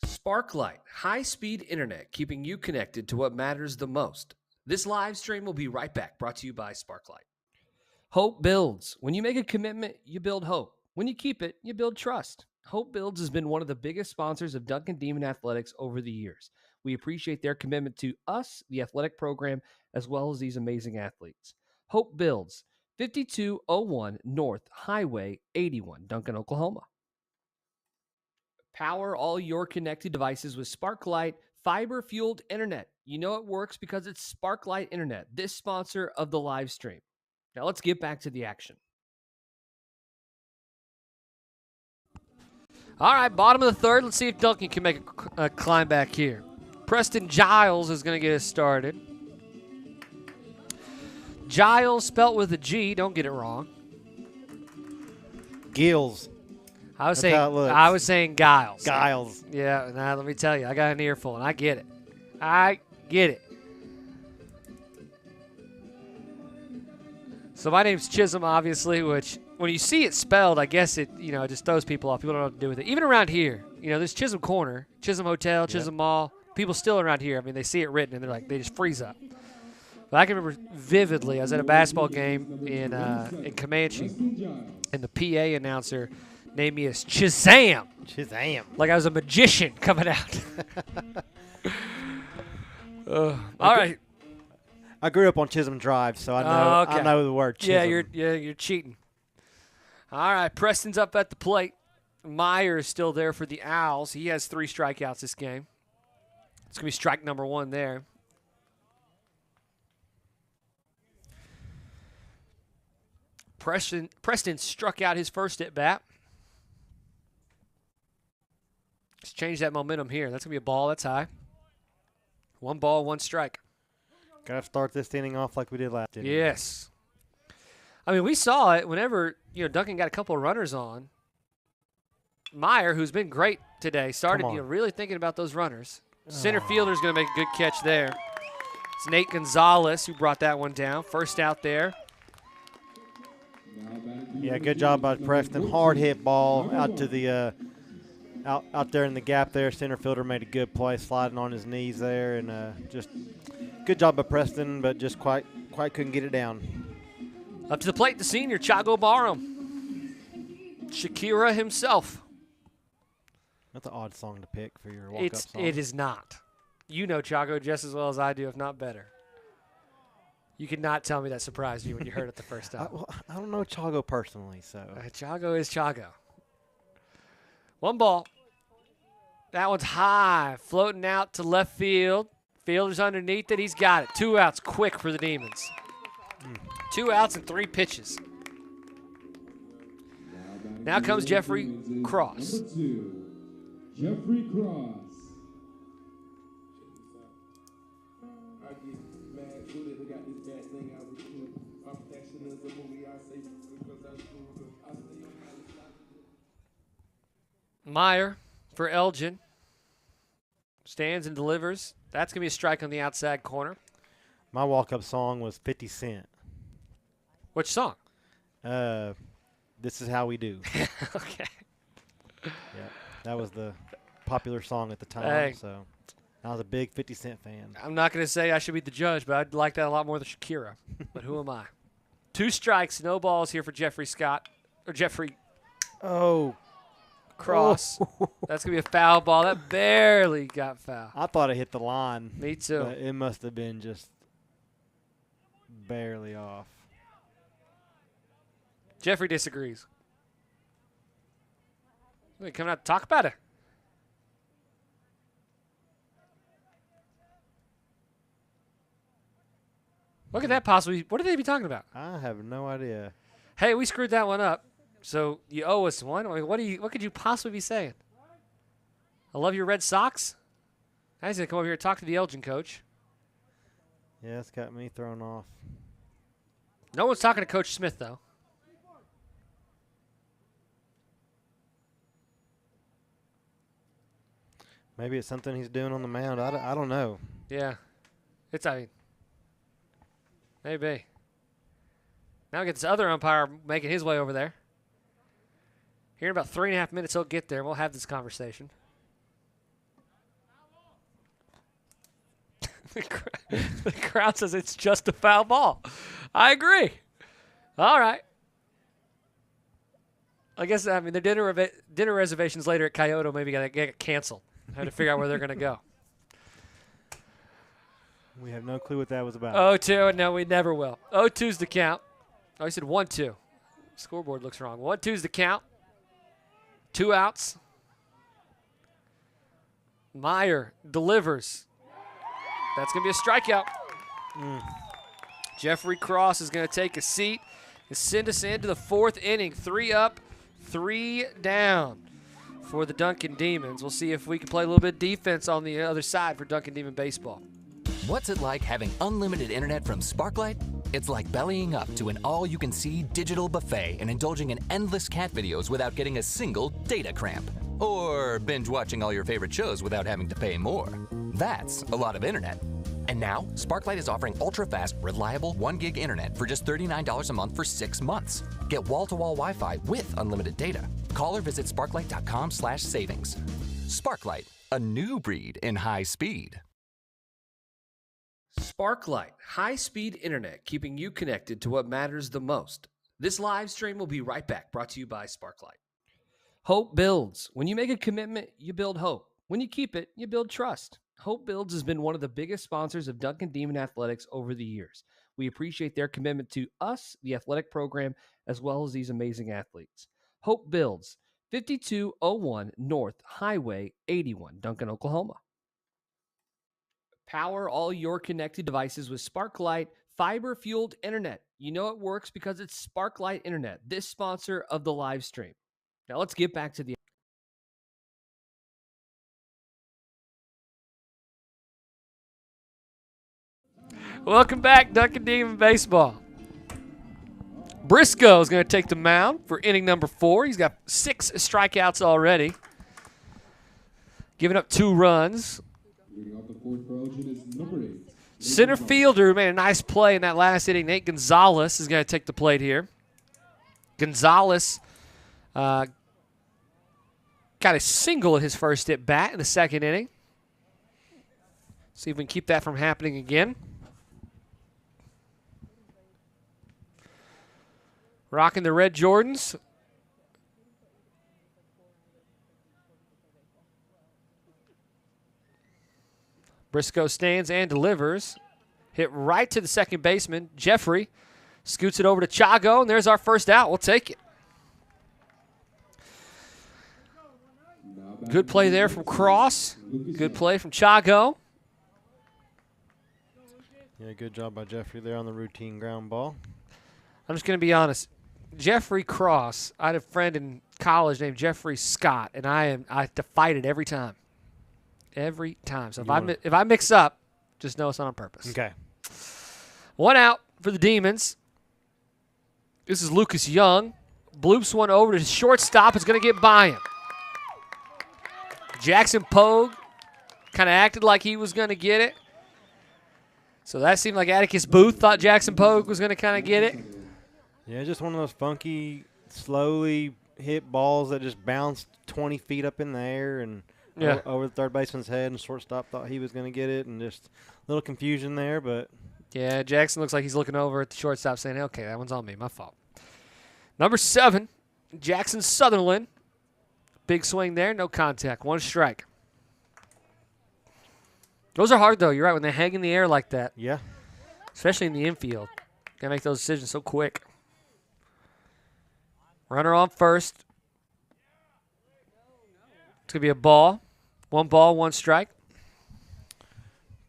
Sparklight, high-speed internet, keeping you connected to what matters the most. This live stream will be right back, brought to you by Sparklight. Hope builds. When you make a commitment, you build hope. When you keep it, you build trust. Hope Builds has been one of the biggest sponsors of Duncan Demon Athletics over the years. We appreciate their commitment to us, the athletic program, as well as these amazing athletes. Hope Builds, 5201 North Highway 81, Duncan, Oklahoma. Power all your connected devices with Sparklight fiber-fueled internet. You know it works because it's Sparklight Internet, this sponsor of the live stream. Now let's get back to the action. All right, bottom of the third. Let's see if Duncan can make a climb back here. Preston Giles is going to get us started. Giles, spelt with a G. Don't get it wrong. Gills. I was saying Giles. Giles. Yeah, now let me tell you, I got an earful, and I get it. I get it. So my name's Chisholm, obviously, which when you see it spelled, I guess it just throws people off. People don't know what to do with it. Even around here, there's Chisholm Corner, Chisholm Hotel, Chisholm Mall. People still around here, I mean, they see it written, and they're like, they just freeze up. But I can remember vividly, I was at a basketball game in Comanche, and the PA announcer named me as Shazam. Shazam. Like I was a magician coming out. All right. I grew up on Chisholm Drive, so I know Okay. I know the word Chisholm. You're cheating. All right, Preston's up at the plate. Meyer is still there for the Owls. He has 3 strikeouts this game. It's going to be strike number 1 there. Preston struck out his first at bat. Let's change that momentum here. That's going to be a ball. That's high. 1 ball, 1 strike. Got to start this inning off like we did last inning. Yes. I mean, we saw it whenever, Duncan got a couple of runners on. Meyer, who's been great today, started really thinking about those runners. Center fielder's going to make a good catch there. It's Nate Gonzalez who brought that one down. First out there. Yeah, good job by Preston. Hard hit ball out to the out there in the gap there. Center fielder made a good play, sliding on his knees there, and just good job by Preston, but just quite couldn't get it down. Up to the plate, the senior, Chago Barham. Shakira himself. That's an odd song to pick for your walk-up song. It is not. You know Chago just as well as I do, if not better. You could not tell me that surprised you when you heard it the first time. I don't know Chago personally, so. Chago is Chago. 1 ball. That one's high, floating out to left field. Fielder's underneath it. He's got it. 2 outs quick for the Demons. 2 outs and 3 pitches. Now comes Jeffrey Cross. Jeffrey Cross. Meyer for Elgin. Stands and delivers. That's going to be a strike on the outside corner. My walk-up song was 50 Cent. Which song? This Is How We Do. Okay. Yeah, that was the popular song at the time. Hey. So I was a big 50 Cent fan. I'm not going to say I should be the judge, but I'd like that a lot more than Shakira. But who am I? 2 strikes, no balls here for Jeffrey Scott. Or Jeffrey Cross. That's going to be a foul ball. That barely got foul. I thought it hit the line. Me too. But it must have been just barely off. Jeffrey disagrees. They're coming out to talk about it. What could that possibly? What could they be talking about? I have no idea. Hey, we screwed that one up, so you owe us one. I mean, what could you possibly be saying? I love your Red Sox. I was gonna come over here and talk to the Elgin coach. Yeah, it's got me thrown off. No one's talking to Coach Smith though. Maybe it's something he's doing on the mound. I don't know. Yeah, maybe. Now we get this other umpire making his way over there. Here in about 3.5 minutes, he'll get there, and we'll have this conversation. The crowd says it's just a foul ball. I agree. All right. I guess, I mean, the dinner reservations later at Kyoto maybe got to get canceled. I had to figure out where they're going to go. We have no clue what that was about. 0-2, no, we never will. 0-2's the count. Oh, he said 1-2. Scoreboard looks wrong. 1-2's the count. 2 outs. Meyer delivers. That's going to be a strikeout. Jeffrey Cross is going to take a seat and send us into the 4th inning. 3 up, 3 down for the Duncan Demons. We'll see if we can play a little bit of defense on the other side for Duncan Demon Baseball. What's it like having unlimited internet from Sparklight? It's like bellying up to an all-you-can-see digital buffet and indulging in endless cat videos without getting a single data cramp. Or binge-watching all your favorite shows without having to pay more. That's a lot of internet. And now, Sparklight is offering ultra-fast, reliable 1 gig internet for just $39 a month for 6 months. Get wall-to-wall Wi-Fi with unlimited data. Call or visit sparklight.com/savings. Sparklight, a new breed in high speed. Sparklight, high-speed internet, keeping you connected to what matters the most. This live stream will be right back, brought to you by Sparklight. Hope builds. When you make a commitment, you build hope. When you keep it, you build trust. Hope Builds has been one of the biggest sponsors of Duncan Demon Athletics over the years. We appreciate their commitment to us, the athletic program, as well as these amazing athletes. Hope Builds, 5201 North Highway 81, Duncan, Oklahoma. Power all your connected devices with Sparklight fiber-fueled internet. You know it works because it's Sparklight Internet, this sponsor of the live stream. Now let's get back to the... Welcome back, Duncan Demon Baseball. Briscoe is going to take the mound for inning number 4. He's got 6 strikeouts already, giving up 2 runs. Center fielder made a nice play in that last inning. Nate Gonzalez is going to take the plate here. Gonzalez got a single at his first at bat in the 2nd inning. See if we can keep that from happening again. Rocking the red Jordans. Briscoe stands and delivers. Hit right to the second baseman. Jeffrey scoots it over to Chago, and there's our first out. We'll take it. Good play there from Cross. Good play from Chago. Yeah, good job by Jeffrey there on the routine ground ball. I'm just going to be honest. Jeffrey Cross, I had a friend in college named Jeffrey Scott, and I have to fight it every time. Every time. So if I mix up, just know it's not on purpose. Okay. 1 out for the Demons. This is Lucas Young. Bloops one over to shortstop. It's going to get by him. Jackson Pogue kind of acted like he was going to get it. So that seemed like Atticus Booth thought Jackson Pogue was going to kind of get it. Yeah, just one of those funky, slowly hit balls that just bounced 20 feet up in the air. And Yeah. over the third baseman's head, and shortstop thought he was going to get it, and just a little confusion there. But Yeah, Jackson looks like he's looking over at the shortstop saying, okay, that one's on me, my fault. Number 7, Jackson Sutherland. Big swing there, no contact, 1 strike. Those are hard, though. You're right, when they hang in the air like that, yeah, especially in the infield. Got to make those decisions so quick. Runner on first. It's going to be a ball. 1 ball, 1 strike.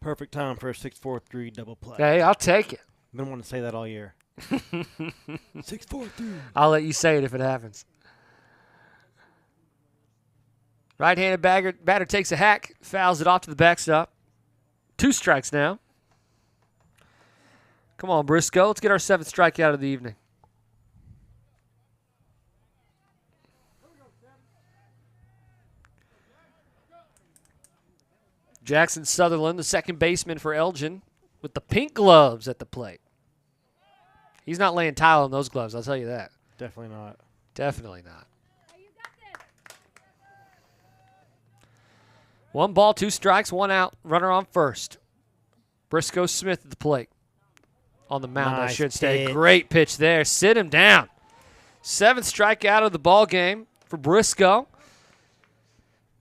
perfect time for a 6-4-3 double play. Hey, I'll take it. I've been wanting to say that all year. 6-4-3. I'll let you say it if it happens. Right-handed batter takes a hack, fouls it off to the backstop. 2 strikes now. Come on, Briscoe. Let's get our 7th strikeout of the evening. Jackson Sutherland, the second baseman for Elgin, with the pink gloves at the plate. He's not laying tile in those gloves, I'll tell you that. Definitely not. Definitely not. 1 ball, 2 strikes, 1 out. Runner on first. Briscoe Smith at the plate. On the mound, I Nice should say. pitch. Great pitch there. Sit him down. 7th strikeout of the ball game for Briscoe.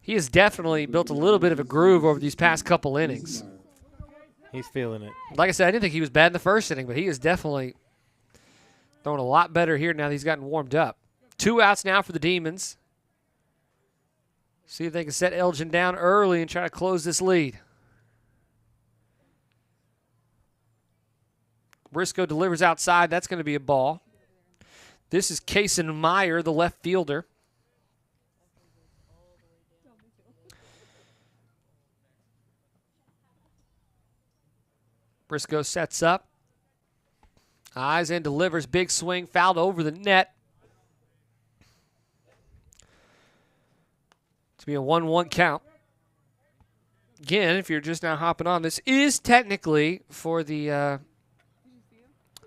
He has definitely built a little bit of a groove over these past couple innings. He's feeling it. Like I said, I didn't think he was bad in the first inning, but he is definitely throwing a lot better here now that he's gotten warmed up. 2 outs now for the Demons. See if they can set Elgin down early and try to close this lead. Briscoe delivers outside. That's going to be a ball. This is Kason Meyer, the left fielder. Briscoe sets up. Eyes and delivers. Big swing. Fouled over the net. It's be a 1-1 count. Again, if you're just now hopping on, this is technically for the,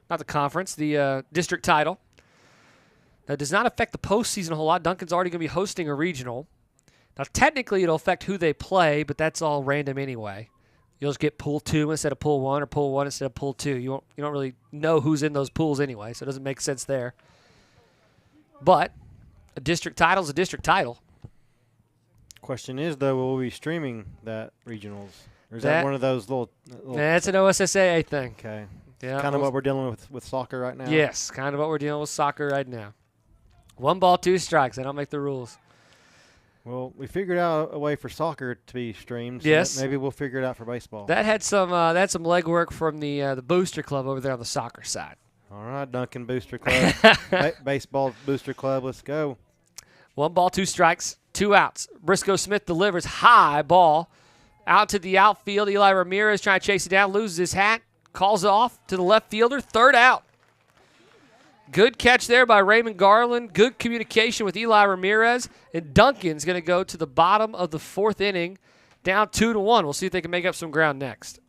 not the conference, the district title. That does not affect the postseason a whole lot. Duncan's already going to be hosting a regional. Now, technically, it'll affect who they play, but that's all random anyway. You'll just get pool 2 instead of pool 1 or pool 1 instead of pool 2. You don't really know who's in those pools anyway, so it doesn't make sense there. But a district title is a district title. Question is, though, will we be streaming that regionals? Or is that one of those little That's an OSSAA thing. Okay. Yeah, Kind of what we're dealing with soccer right now? Yes, kind of what we're dealing with soccer right now. 1 ball, 2 strikes. They don't make the rules. Well, we figured out a way for soccer to be streamed. So Yes. Maybe we'll figure it out for baseball. That had some legwork from the Booster Club over there on the soccer side. All right, Duncan Booster Club. Baseball Booster Club, let's go. 1 ball, 2 strikes, 2 outs. Briscoe Smith delivers high ball out to the outfield. Eli Ramirez trying to chase it down, loses his hat, calls it off to the left fielder, 3rd out. Good catch there by Raymond Garland. Good communication with Eli Ramirez. And Duncan's going to go to the bottom of the 4th inning, down 2-1. We'll see if they can make up some ground next.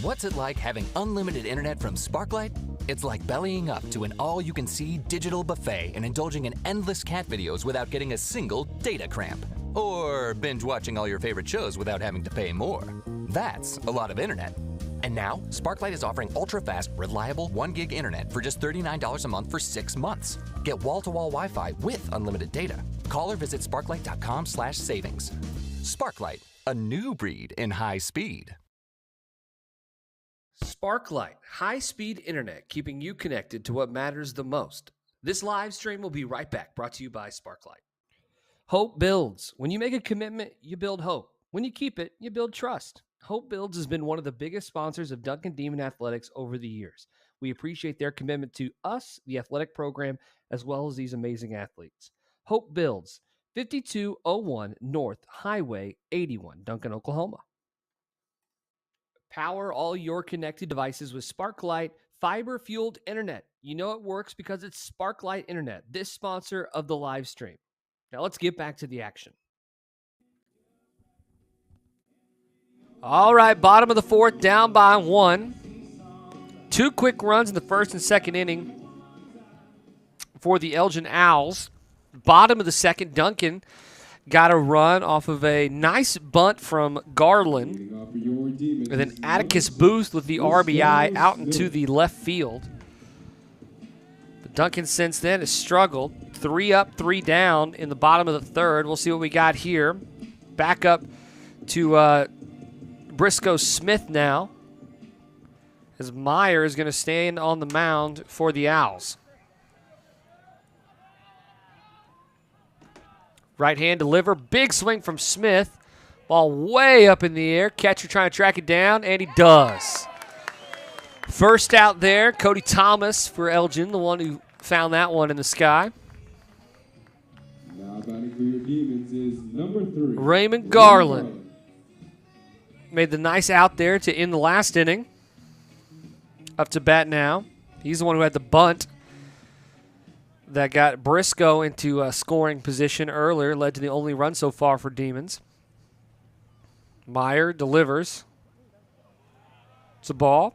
What's it like having unlimited internet from Sparklight? It's like bellying up to an all-you-can-see digital buffet and indulging in endless cat videos without getting a single data cramp. Or binge watching all your favorite shows without having to pay more. That's a lot of internet. And now, Sparklight is offering ultra-fast, reliable 1 gig internet for just $39 a month for 6 months. Get wall-to-wall Wi-Fi with unlimited data. Call or visit sparklight.com/savings. Sparklight, a new breed in high speed. Sparklight, high-speed internet, keeping you connected to what matters the most. This live stream will be right back, brought to you by Sparklight. Hope builds. When you make a commitment, you build hope. When you keep it, you build trust. Hope Builds has been one of the biggest sponsors of Duncan Demon Athletics over the years. We appreciate their commitment to us, the athletic program, as well as these amazing athletes. Hope Builds, 5201 North Highway 81, Duncan, Oklahoma. Power all your connected devices with Sparklight fiber-fueled internet. You know it works because it's Sparklight Internet, this sponsor of the live stream. Now let's get back to the action. All right, bottom of the 4th, down by 1. 2 quick runs in the 1st and 2nd inning for the Elgin Owls. Bottom of the 2nd, Duncan got a run off of a nice bunt from Garland. Leading off for your Demons And then is Atticus number Booth with the RBI Smith. out into the left field. But Duncan since then has struggled. 3 up, 3 down in the bottom of the third. We'll see what we got here. Back up to Briscoe Smith now, as Meyer is going to stand on the mound for the Owls. Right hand deliver, big swing from Smith. Ball way up in the air. Catcher trying to track it down, and he does. First out there, Cody Thomas for Elgin, the one who found that one in the sky. Now batting for your Demons is number 3. Raymond Garland made the nice out there to end the last inning. Up to bat now. He's the one who had the bunt that got Briscoe into a scoring position earlier, led to the only run so far for Demons. Meyer delivers. It's a ball.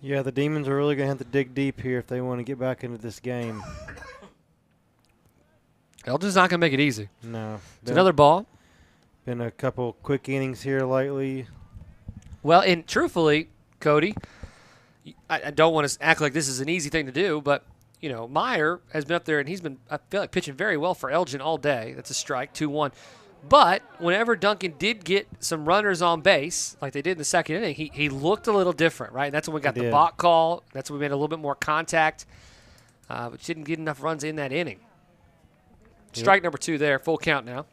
Yeah, the Demons are really going to have to dig deep here if they want to get back into this game. Elgin's not going to make it easy. No. It's another ball. Been a couple quick innings here lately. Well, and truthfully, Cody, I don't want to act like this is an easy thing to do, but, you know, Meyer has been up there, and he's been, I feel like, pitching very well for Elgin all day. That's a strike, 2-1. But whenever Duncan did get some runners on base, like they did in the second inning, he looked a little different, right? And that's when we got the balk call. That's when we made a little bit more contact, but didn't get enough runs in that inning. Strike number 2 there, full count now.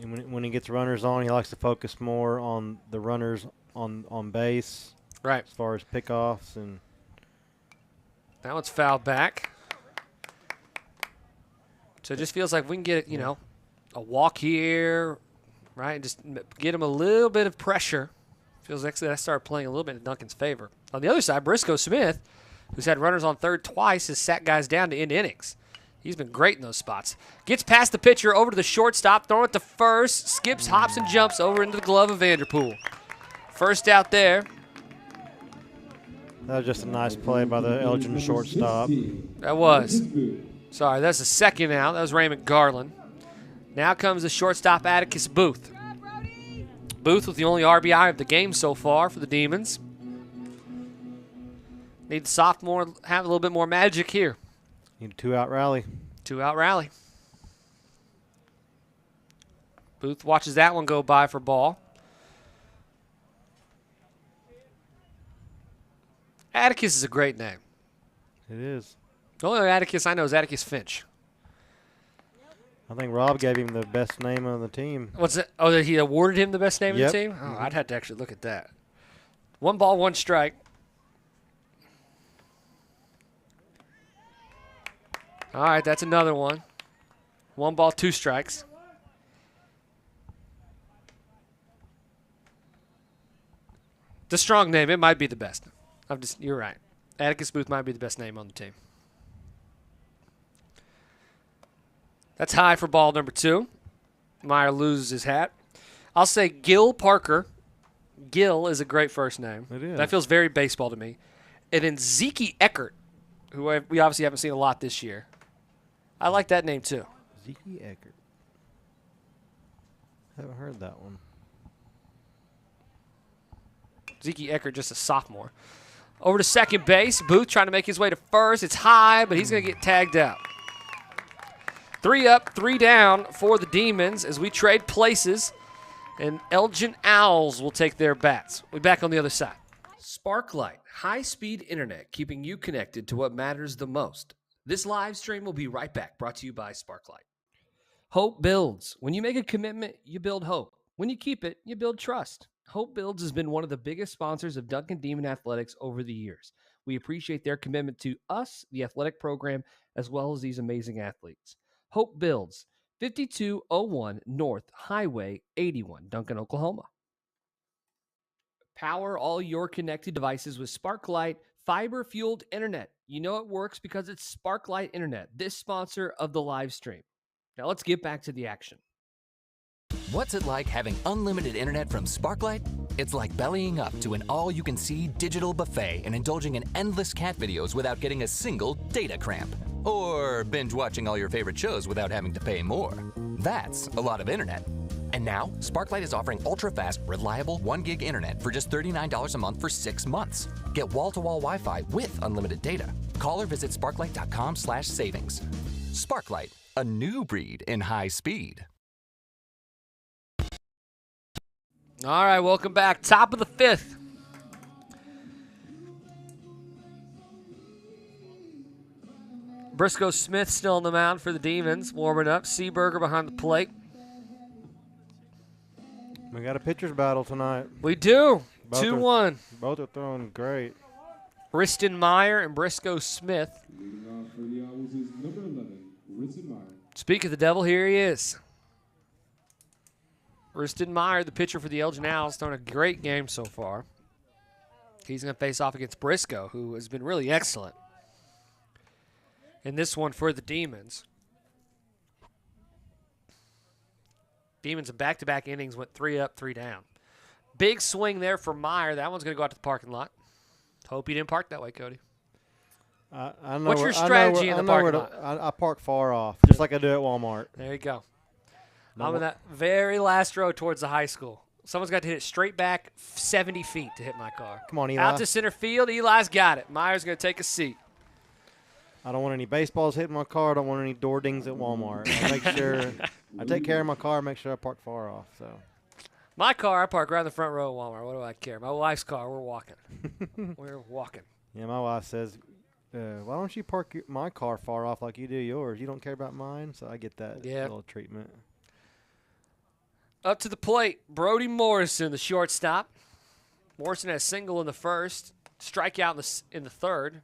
And when he gets runners on, he likes to focus more on the runners on base. Right. As far as pickoffs. And that one's fouled back. So it just feels like we can get, you know, a walk here, right? And just get him a little bit of pressure. Feels like that started playing a little bit in Duncan's favor. On the other side, Briscoe Smith, who's had runners on third twice, has sat guys down to end innings. He's been great in those spots. Gets past the pitcher, over to the shortstop, throwing it to first, skips, hops, and jumps over into the glove of Vanderpool. First out there. that was just a nice play by the Elgin shortstop. That was. Sorry, that's the second out. That was Raymond Garland. Now comes the shortstop, Atticus Booth. Booth with the only RBI of the game so far for the Demons. Need the sophomore to have a little bit more magic here. Need a 2-out rally. 2-out rally. Booth watches that one go by for ball. Atticus is a great name. It is. The only Atticus I know is Atticus Finch. I think Rob gave him the best name on the team. What's it? Oh, that he awarded him the best name Yep. of the team? Oh, I'd have to actually look at that. 1 ball, 1 strike. All right, that's another one. 1 ball, 2 strikes. The strong name, it might be the best. You're right. Atticus Booth might be the best name on the team. That's high for ball number 2. Meyer loses his hat. I'll say Gil Parker. Gil is a great first name. It is. That feels very baseball to me. And then Zeke Eckert, who we obviously haven't seen a lot this year. I like that name too. Zeke Eckert. Haven't heard that one. Zeke Eckert, just a sophomore. Over to second base. Booth trying to make his way to first. It's high, but he's going to get tagged out. 3 up, 3 down for the Demons as we trade places. And Elgin Owls will take their bats. We'll be back on the other side. Sparklight, high-speed internet, keeping you connected to what matters the most. This live stream will be right back, brought to you by Sparklight. Hope builds. When you make a commitment, you build hope. When you keep it, you build trust. Hope Builds has been one of the biggest sponsors of Duncan Demon Athletics over the years. We appreciate their commitment to us, the athletic program, as well as these amazing athletes. Hope Builds, 5201 North Highway 81, Duncan, Oklahoma. Power all your connected devices with Sparklight fiber-fueled internet. You know it works because it's Sparklight Internet, this sponsor of the live stream. Now let's get back to the action. What's it like having unlimited internet from Sparklight? It's like bellying up to an all-you-can-see digital buffet and indulging in endless cat videos without getting a single data cramp. Or binge watching all your favorite shows without having to pay more. That's a lot of internet. And now, Sparklight is offering ultra-fast, reliable 1 gig internet for just $39 a month for 6 months. Get wall-to-wall Wi-Fi with unlimited data. Call or visit sparklight.com/savings. Sparklight, a new breed in high speed. All right, welcome back. Top of the 5th. Briscoe Smith still on the mound for the Demons, warming up. Seaberger behind the plate. We got a pitcher's battle tonight. We do. Both 2-1. Both are throwing great. Riston Meyer and Briscoe Smith. Leading off for the Owls is number 11, Richard Meyer. Speak of the devil, here he is. Riston Meyer, the pitcher for the Elgin Owls, throwing a great game so far. He's going to face off against Briscoe, who has been really excellent in this one for the Demons. Demons in back-to-back innings went 3 up, 3 down. Big swing there for Meyer. That one's going to go out to the parking lot. Hope you didn't park that way, Cody. I know. What's your strategy in the parking lot? I park far off, just like I do at Walmart. There you go. I'm in that very last row towards the high school. Someone's got to hit it straight back 70 feet to hit my car. Come on, Eli. Out to center field. Eli's got it. Meyer's going to take a seat. I don't want any baseballs hitting my car. I don't want any door dings at Walmart. I make sure I take care of my car. Make sure I park far off. So my car, I park right in the front row at Walmart. What do I care? My wife's car, we're walking. We're walking. Yeah, my wife says, "Why don't you park my car far off like you do yours? You don't care about mine." So I get that little treatment. Up to the plate, Brody Morrison, the shortstop. Morrison has single in the first, strikeout in the third.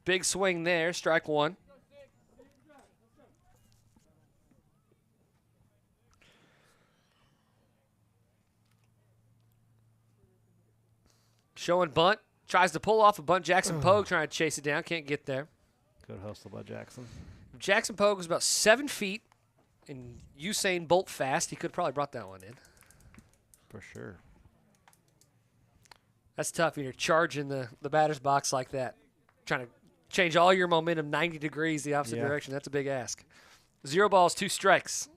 Big swing there, strike one. Showing bunt, tries to pull off a bunt. Jackson Pogue trying to chase it down, can't get there. Good hustle by Jackson. If Jackson Pogue was about 7 feet and Usain Bolt fast, he could have probably brought that one in. For sure. That's tough when you're charging the batter's box like that. Trying to change all your momentum 90 degrees the opposite direction. That's a big ask. 0 balls, 2 strikes.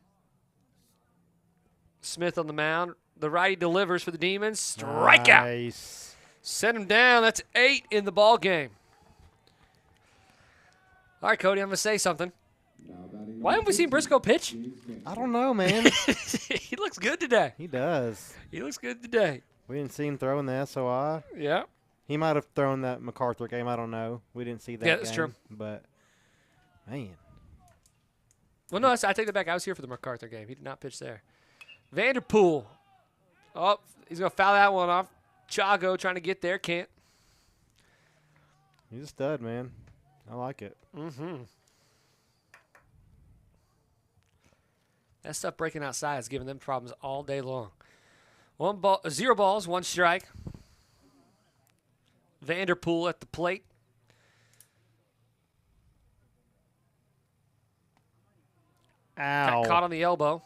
Smith on the mound. The righty delivers for the Demons. Strikeout. Nice. Send him down. That's 8 in the ball game. All right, Cody, I'm going to say something. Why haven't we seen Briscoe pitch? I don't know, man. He looks good today. He does. He looks good today. We didn't see him throwing the SOI. Yeah. He might have thrown that MacArthur game. I don't know. We didn't see that Yeah, that's game, true. But, man. Well, no, I take that back. I was here for the MacArthur game. He did not pitch there. Vanderpool. Oh, he's going to foul that one off. Chago trying to get there. Can't. He's a stud, man. I like it. Mm-hmm. That stuff breaking outside is giving them problems all day long. 0 balls, 1 strike. Vanderpool at the plate. Ow. Got caught on the elbow.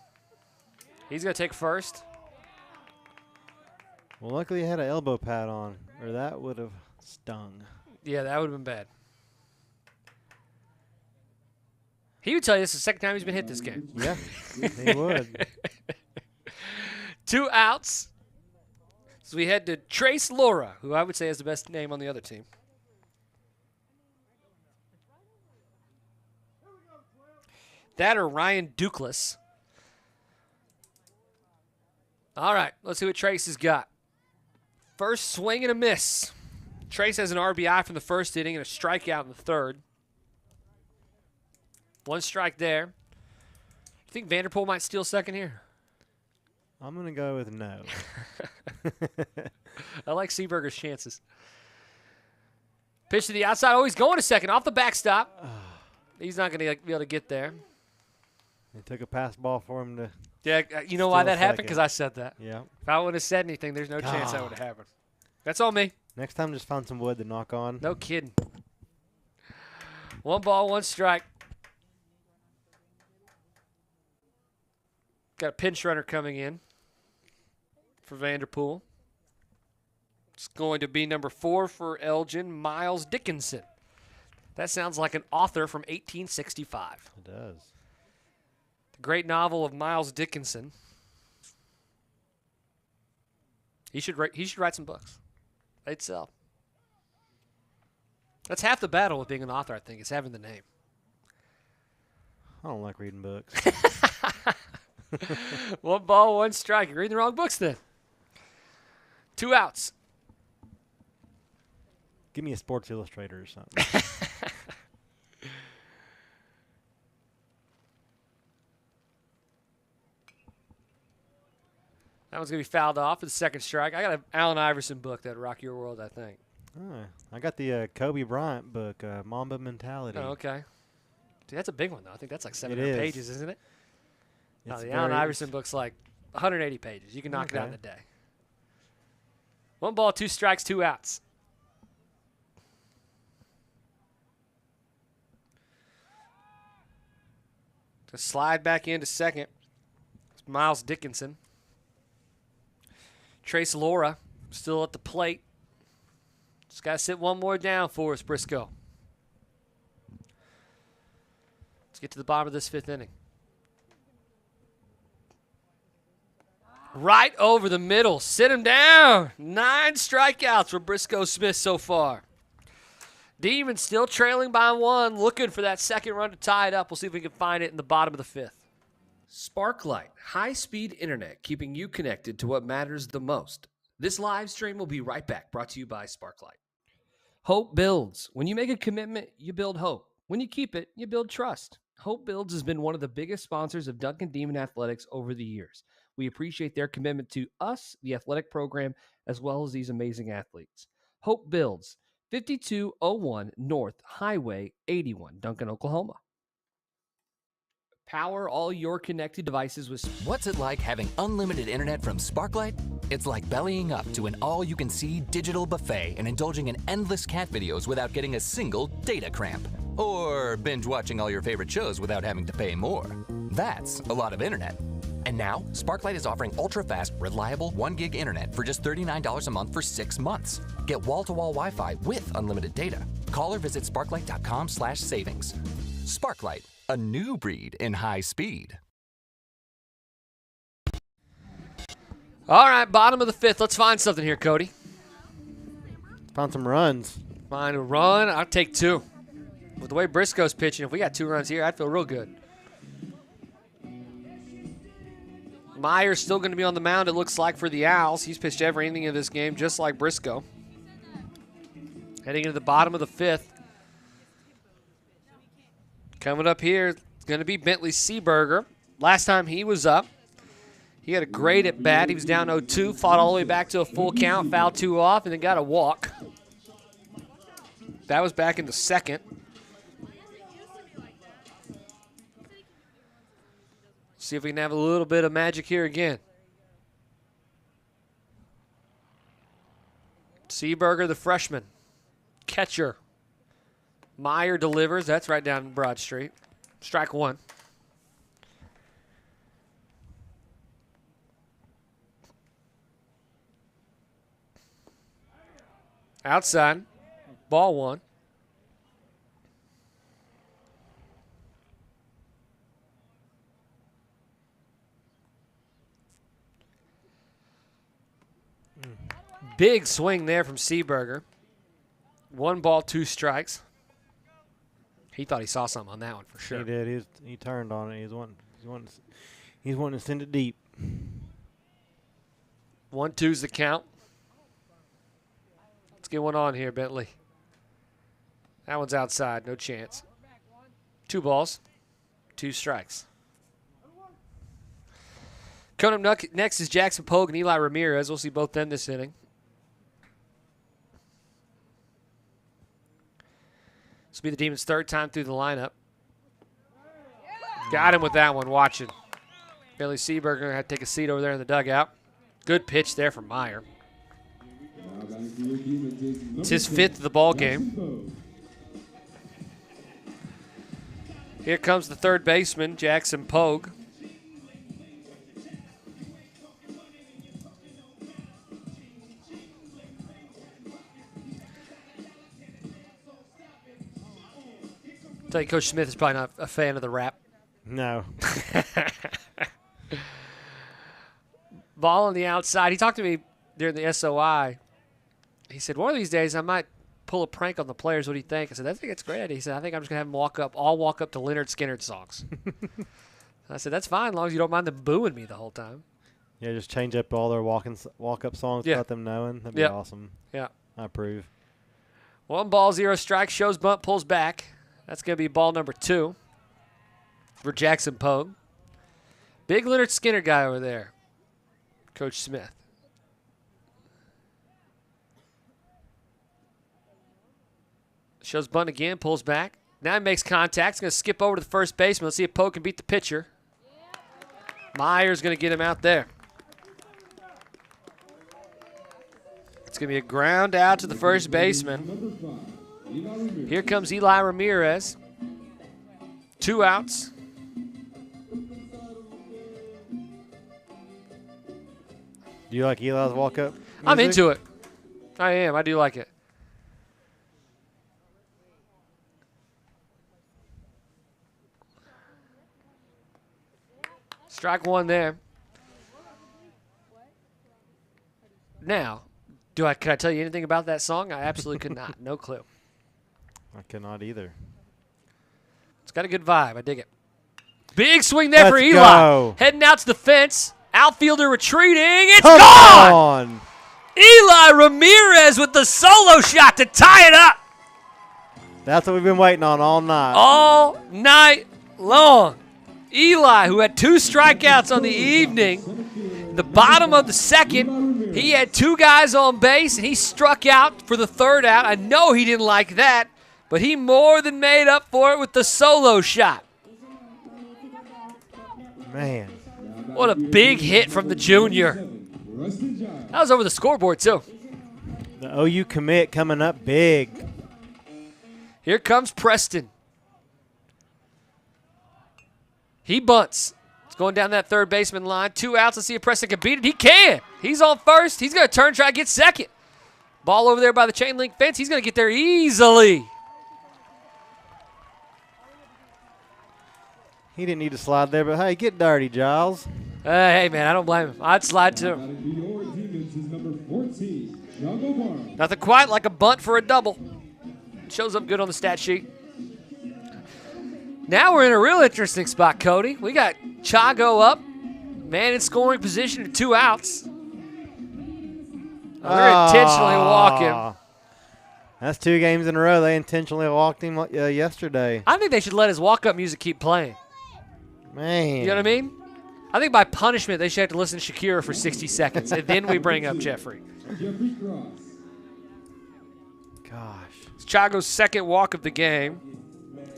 He's going to take first. Well, luckily he had an elbow pad on, or that would have stung. Yeah, that would have been bad. He would tell you this is the second time he's been hit this game. Yeah, he would. 2 outs. So we head to Trace Laura, who I would say is the best name on the other team. That or Ryan Dukeless. All right, let's see what Trace has got. First swing and a miss. Trace has an RBI from the first inning and a strikeout in the third. 1 strike there. You think Vanderpool might steal second here? I'm going to go with no. I like Seaberger's chances. Pitch to the outside. Oh, he's going to second off the backstop. He's not going to be able to get there. They took a pass ball for him to. Yeah, you know why Steal that happened? second. Because I said that. Yeah. If I would have said anything, there's no chance that would have happened. That's on me. Next time, just find some wood to knock on. No kidding. 1 ball, 1 strike. Got a pinch runner coming in for Vanderpool. It's going to be number 4 for Elgin, Miles Dickinson. That sounds like an author from 1865. It does. The great novel of Miles Dickinson. He should write some books. They'd sell. That's half the battle with being an author, I think, is having the name. I don't like reading books. 1 ball, 1 strike. You're reading the wrong books then. 2 outs. Give me a Sports Illustrated or something. That one's going to be fouled off for the 2nd strike. I got an Allen Iverson book that'd rock your world, I think. Oh, I got the Kobe Bryant book, Mamba Mentality. Oh, okay. Dude, that's a big one, though. I think that's like 700 is. pages, isn't it? No, It's the Allen very- Iverson book's like 180 pages. You can knock it out in Okay. a day. 1 ball, 2 strikes, 2 outs. To slide back into second. It's Miles Dickinson. Trace Laura still at the plate. Just got to sit 1 more down for us, Briscoe. Let's get to the bottom of this 5th inning. Right over the middle. Sit him down. 9 strikeouts for Briscoe Smith so far. Demon still trailing by 1, looking for that 2nd run to tie it up. We'll see if we can find it in the bottom of the 5th. Sparklight, high-speed internet, keeping you connected to what matters the most. This live stream will be right back, brought to you by Sparklight. Hope builds. When you make a commitment, you build hope. When you keep it, you build trust. Hope Builds has been one of the biggest sponsors of Duncan Demon Athletics over the years. We appreciate their commitment to us, the athletic program, as well as these amazing athletes. Hope Builds, 5201 North Highway 81, Duncan, Oklahoma. Power all your connected devices with... What's it like having unlimited internet from Sparklight? It's like bellying up to an all-you-can-see digital buffet and indulging in endless cat videos without getting a single data cramp. Or binge-watching all your favorite shows without having to pay more. That's a lot of internet. And now, Sparklight is offering ultra-fast, reliable 1 gig internet for just $39 a month for 6 months. Get wall-to-wall Wi-Fi with unlimited data. Call or visit sparklight.com/savings. Sparklight, a new breed in high speed. All right, bottom of the 5th. Let's find something here, Cody. Found some runs. Find a run. I'll take 2. With the way Briscoe's pitching, if we got 2 runs here, I'd feel real good. Meyer's still going to be on the mound, it looks like, for the Owls. He's pitched every inning of this game, just like Briscoe. Heading into the bottom of the 5th. Coming up here, it's going to be Bentley Seaberger. Last time he was up, he had a great at-bat. He was down 0-2, fought all the way back to a full count, fouled 2 off, and then got a walk. That was back in the 2nd. See if we can have a little bit of magic here again. Seaberger, the freshman. Catcher. Meyer delivers. That's right down Broad Street. Strike 1. Outside. Ball 1. Big swing there from Seaberger. 1 ball, 2 strikes. He thought he saw something on that one for sure. He did. He turned on it. He's wanting to send it deep. 1-2's the count. Let's get one on here, Bentley. That one's outside. No chance. 2 balls, 2 strikes. Coming up next is Jackson Pogue and Eli Ramirez. We'll see both them this inning. This will be the Demons' 3rd time through the lineup. Got him with that one, watching. Billy Seaberger had to take a seat over there in the dugout. Good pitch there from Meyer. It's his 5th of the ball game. Here comes the 3rd baseman, Jackson Pogue. tell you, Coach Smith is probably not a fan of the rap. No. Ball on the outside. He talked to me during the SOI. He said, one of these days I might pull a prank on the players. What do you think? I said, I think it's a great idea. He said, I think I'm just going to have them walk up to Leonard Skinner songs. I said, that's fine as long as you don't mind them booing me the whole time. Yeah, just change up all their walk-up songs without them knowing. That'd be awesome. Yeah. I approve. 1 ball, 0 strike. Shows bunt, pulls back. That's going to be ball number 2 for Jackson Pogue. Big Leonard Skinner guy over there, Coach Smith. Shows bunt again, pulls back. Now he makes contact. He's going to skip over to the first baseman. Let's see if Pogue can beat the pitcher. Meyer's going to get him out there. It's going to be a ground out to the first baseman. Here comes Eli Ramirez. 2 outs. Do you like Eli's walk-up? I'm into it. I am. I do like it. Strike 1 there. Now, can I tell you anything about that song? I absolutely could not. No clue. I cannot either. It's got a good vibe. I dig it. Big swing there for Let's Eli. go. Heading out to the fence. Outfielder retreating. It's Come gone! on. Eli Ramirez with the solo shot to tie it up That's what we've been waiting on all night. all night long. Eli, who had 2 strikeouts on the evening, the bottom of the second, he had 2 guys on base, and he struck out for the 3rd out. I know he didn't like that, but he more than made up for it with the solo shot. Man. What a big hit from the junior. That was over the scoreboard, too. The OU commit coming up big. Here comes Preston. He bunts. It's going down that third baseman line. 2 outs. Let's see if Preston can beat it. He can. He's on first. He's going to turn, try to get second. Ball over there by the chain link fence. He's going to get there easily. He didn't need to slide there, but hey, get dirty, Giles. Hey, man, I don't blame him. I'd slide too. Nothing quite like a bunt for a double. Shows up good on the stat sheet. Now we're in a real interesting spot, Cody. We got Chago up, man in scoring position at 2 outs. They're intentionally walking. That's 2 games in a row. They intentionally walked him yesterday. I think they should let his walk-up music keep playing. Man. You know what I mean? I think by punishment, they should have to listen to Shakira for 60 seconds, and then we bring up Jeffrey. Gosh. It's Chago's 2nd walk of the game.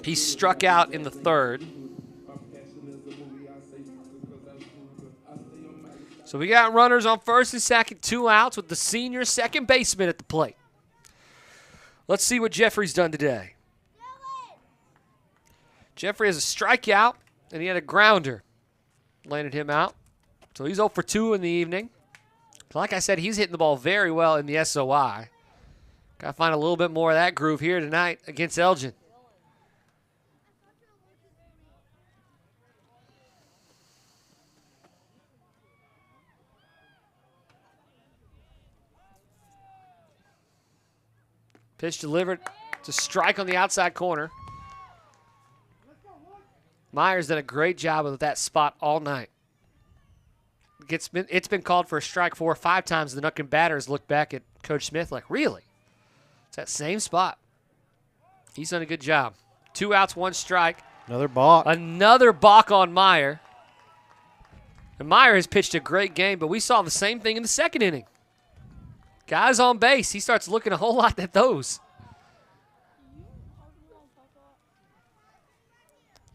He struck out in the 3rd. So we got runners on first and second, 2 outs with the senior second baseman at the plate. Let's see what Jeffrey's done today. Jeffrey has a strikeout, and he had a grounder. Landed him out. So he's 0 for 2 in the evening. Like I said, he's hitting the ball very well in the SOI. Got to find a little bit more of that groove here tonight against Elgin. Pitch delivered to strike on the outside corner. Myers done a great job with that spot all night. It's been called for a strike 4 or 5 times. The Duncan batters look back at Coach Smith like, really? It's that same spot. He's done a good job. 2 outs, 1 strike. Another balk. Another balk on Meyer. And Meyer has pitched a great game, but we saw the same thing in the 2nd inning. Guys on base, he starts looking a whole lot at those.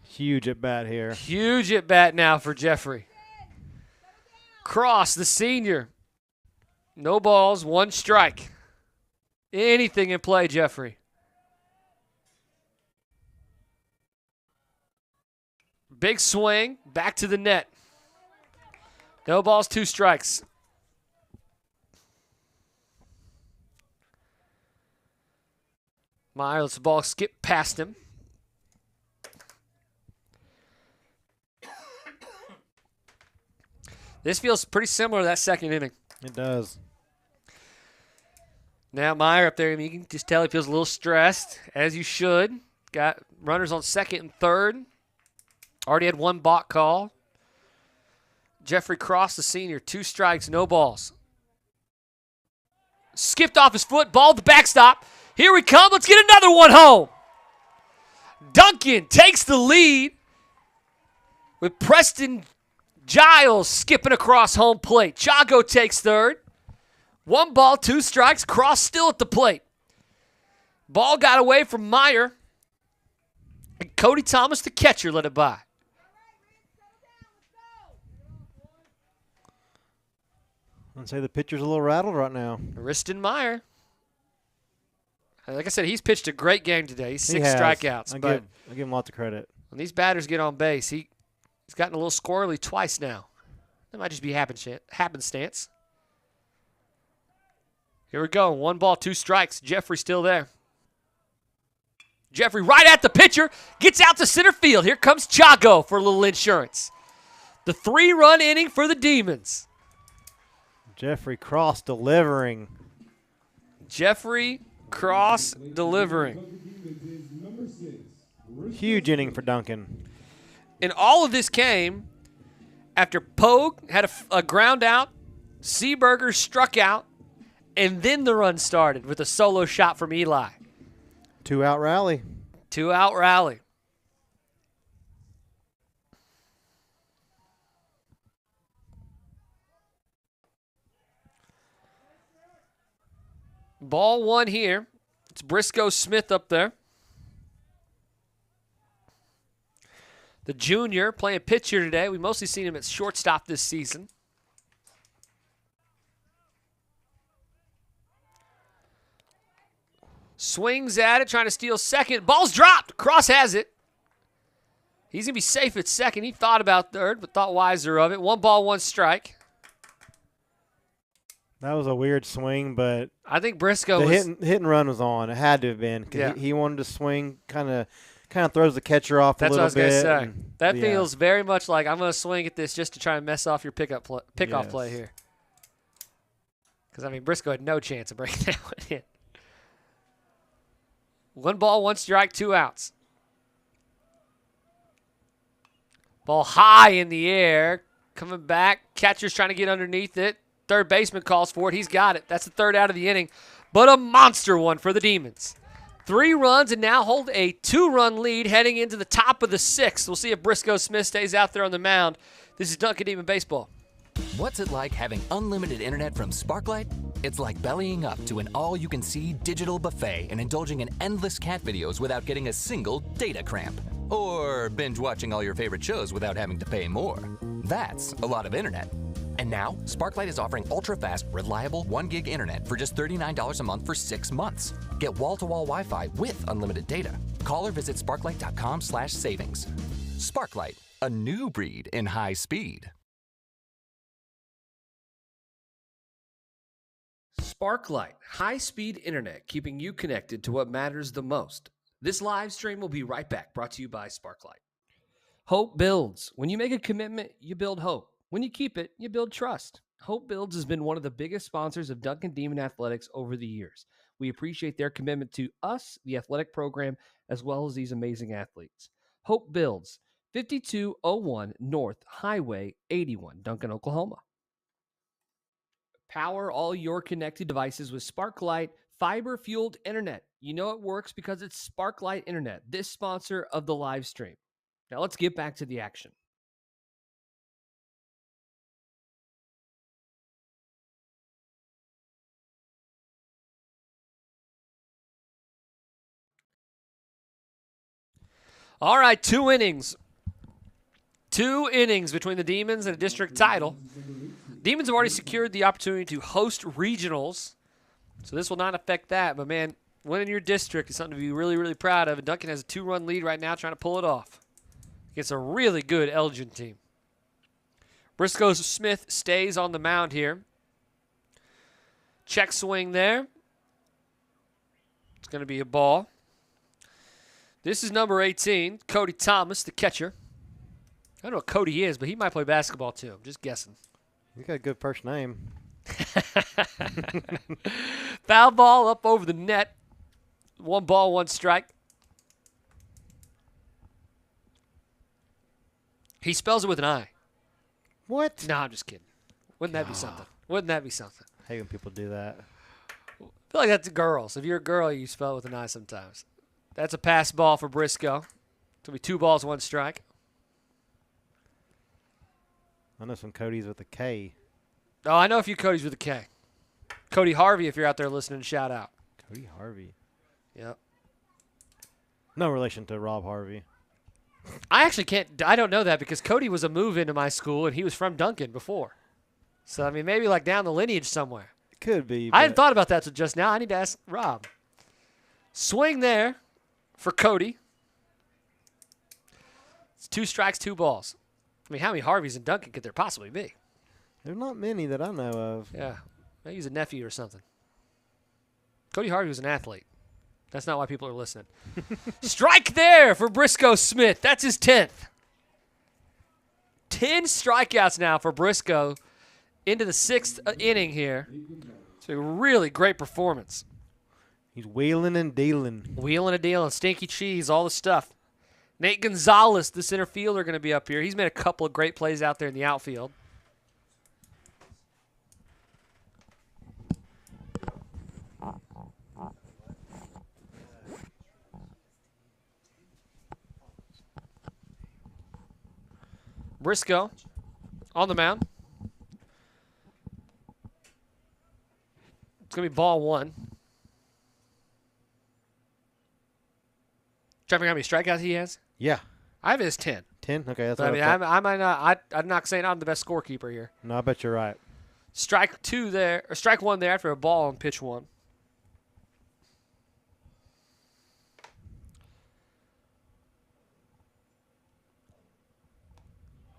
Huge at bat here. Huge at bat now for Jeffrey. Cross, the senior. No balls, 1 strike. Anything in play, Jeffrey. Big swing, back to the net. No balls, 2 strikes. Meyer lets the ball skip past him. This feels pretty similar to that second inning. It does. Now Meyer up there, you can just tell he feels a little stressed, as you should. Got runners on second and third. Already had one balk call. Jeffrey Cross, the senior, 2 strikes, no balls. Skipped off his foot, ball to the backstop. Here we come. Let's get another one home. Duncan takes the lead with Preston Giles skipping across home plate. Chago takes third. 1 ball, 2 strikes. Cross still at the plate. Ball got away from Meyer. And Cody Thomas, the catcher, let it by. I'd say the pitcher's a little rattled right now. Ariston Meyer. Like I said, he's pitched a great game today. He's 6 He has. strikeouts. I But give him lots of credit. when these batters get on base, he's gotten a little squirrely twice now. That might just be happenstance. Here we go. 1 ball, 2 strikes. Jeffrey still there. Jeffrey right at the pitcher. Gets out to center field. Here comes Chago for a little insurance. The 3-run inning for the Demons. Jeffrey Cross delivering. Jeffrey Cross delivering. Huge inning for Duncan. And all of this came after Pogue had a ground out, Seaberger struck out, and then the run started with a solo shot from Eli. 2-out rally. 2-out rally. Ball 1 here. It's Briscoe Smith up there. The junior playing pitcher today. We've mostly seen him at shortstop this season. Swings at it, trying to steal second. Ball's dropped. Cross has it. He's going to be safe at second. He thought about third, but thought wiser of it. 1 ball, 1 strike. That was a weird swing, but I think Briscoe the was... hit and run was on. It had to have been. 'Cause Yeah. he wanted to swing, kind of throws the catcher off That's a what I little was bit. going to say. and- That yeah. feels very much like I'm going to swing at this just to try and mess off your pickoff play Yes. here. Because, I mean, Briscoe had no chance of breaking that one in. 1 ball, 1 strike, 2 outs. Ball high in the air. Coming back. Catcher's trying to get underneath it. Third baseman calls for it. He's got it. That's the 3rd out of the inning. But a monster one for the Demons. 3 runs and now hold a 2-run lead heading into the top of the 6th. We'll see if Briscoe Smith stays out there on the mound. This is Duncan Demon Baseball. What's it like having unlimited internet from Sparklight? It's like bellying up to an all-you-can-see digital buffet and indulging in endless cat videos without getting a single data cramp. Or binge-watching all your favorite shows without having to pay more. That's a lot of internet. And now, Sparklight is offering ultra-fast, reliable 1 gig internet for just $39 a month for 6 months. Get wall-to-wall Wi-Fi with unlimited data. Call or visit sparklight.com/savings. Sparklight, a new breed in high speed. Sparklight, high-speed internet, keeping you connected to what matters the most. This live stream will be right back, brought to you by Sparklight. Hope builds. When you make a commitment, you build hope. When you keep it, you build trust. Hope Builds has been one of the biggest sponsors of Duncan Demon Athletics over the years. We appreciate their commitment to us, the athletic program, as well as these amazing athletes. Hope Builds, 5201 North Highway 81, Duncan, Oklahoma. Power all your connected devices with Sparklight fiber-fueled internet. You know it works because it's Sparklight Internet, this sponsor of the live stream. Now let's get back to the action. All right, 2 innings. 2 innings between the Demons and a district title. Demons have already secured the opportunity to host regionals, so this will not affect that. But, man, winning your district is something to be really, really proud of. And Duncan has a 2-run lead right now trying to pull it off against a really good Elgin team. Briscoe Smith stays on the mound here. Check swing there. It's going to be a ball. This is number 18, Cody Thomas, the catcher. I don't know what Cody is, but he might play basketball too. I'm just guessing. You got a good first name. Foul ball up over the net. 1 ball, 1 strike. He spells it with an I. What? No, I'm just kidding. Wouldn't that be something? Wouldn't that be something? I hate when people do that. I feel like that's girls. If you're a girl, you spell it with an I sometimes. That's a pass ball for Briscoe. It'll be 2 balls, 1 strike. I know some Cody's with a K. Oh, I know a few Cody's with a K. Cody Harvey, if you're out there listening, shout out. Cody Harvey. Yep. No relation to Rob Harvey. I actually can't. I don't know that because Cody was a move into my school and he was from Duncan before. So, I mean, maybe like down the lineage somewhere. It could be. I hadn't thought about that till just now. I need to ask Rob. Swing there for Cody. It's 2 strikes, 2 balls. I mean, how many Harveys in Duncan could there possibly be? There's not many that I know of. Yeah. Maybe he's a nephew or something. Cody Harvey was an athlete. That's not why people are listening. Strike there for Briscoe Smith. That's his 10th. 10 strikeouts now for Briscoe into the 6th inning here. It's a really great performance. He's wheeling and dealing. Wheeling and dealing, stinky cheese, all the stuff. Nate Gonzalez, the center fielder, going to be up here. He's made a couple of great plays out there in the outfield. Briscoe on the mound. It's going to be ball 1. Trying to figure out how many strikeouts he has? Yeah. I have his 10. 10? Okay, that's But what I mean, I might not. I'm not saying I'm the best scorekeeper here. No, I bet you're right. Strike 2 there, or strike 1 there after a ball on pitch 1.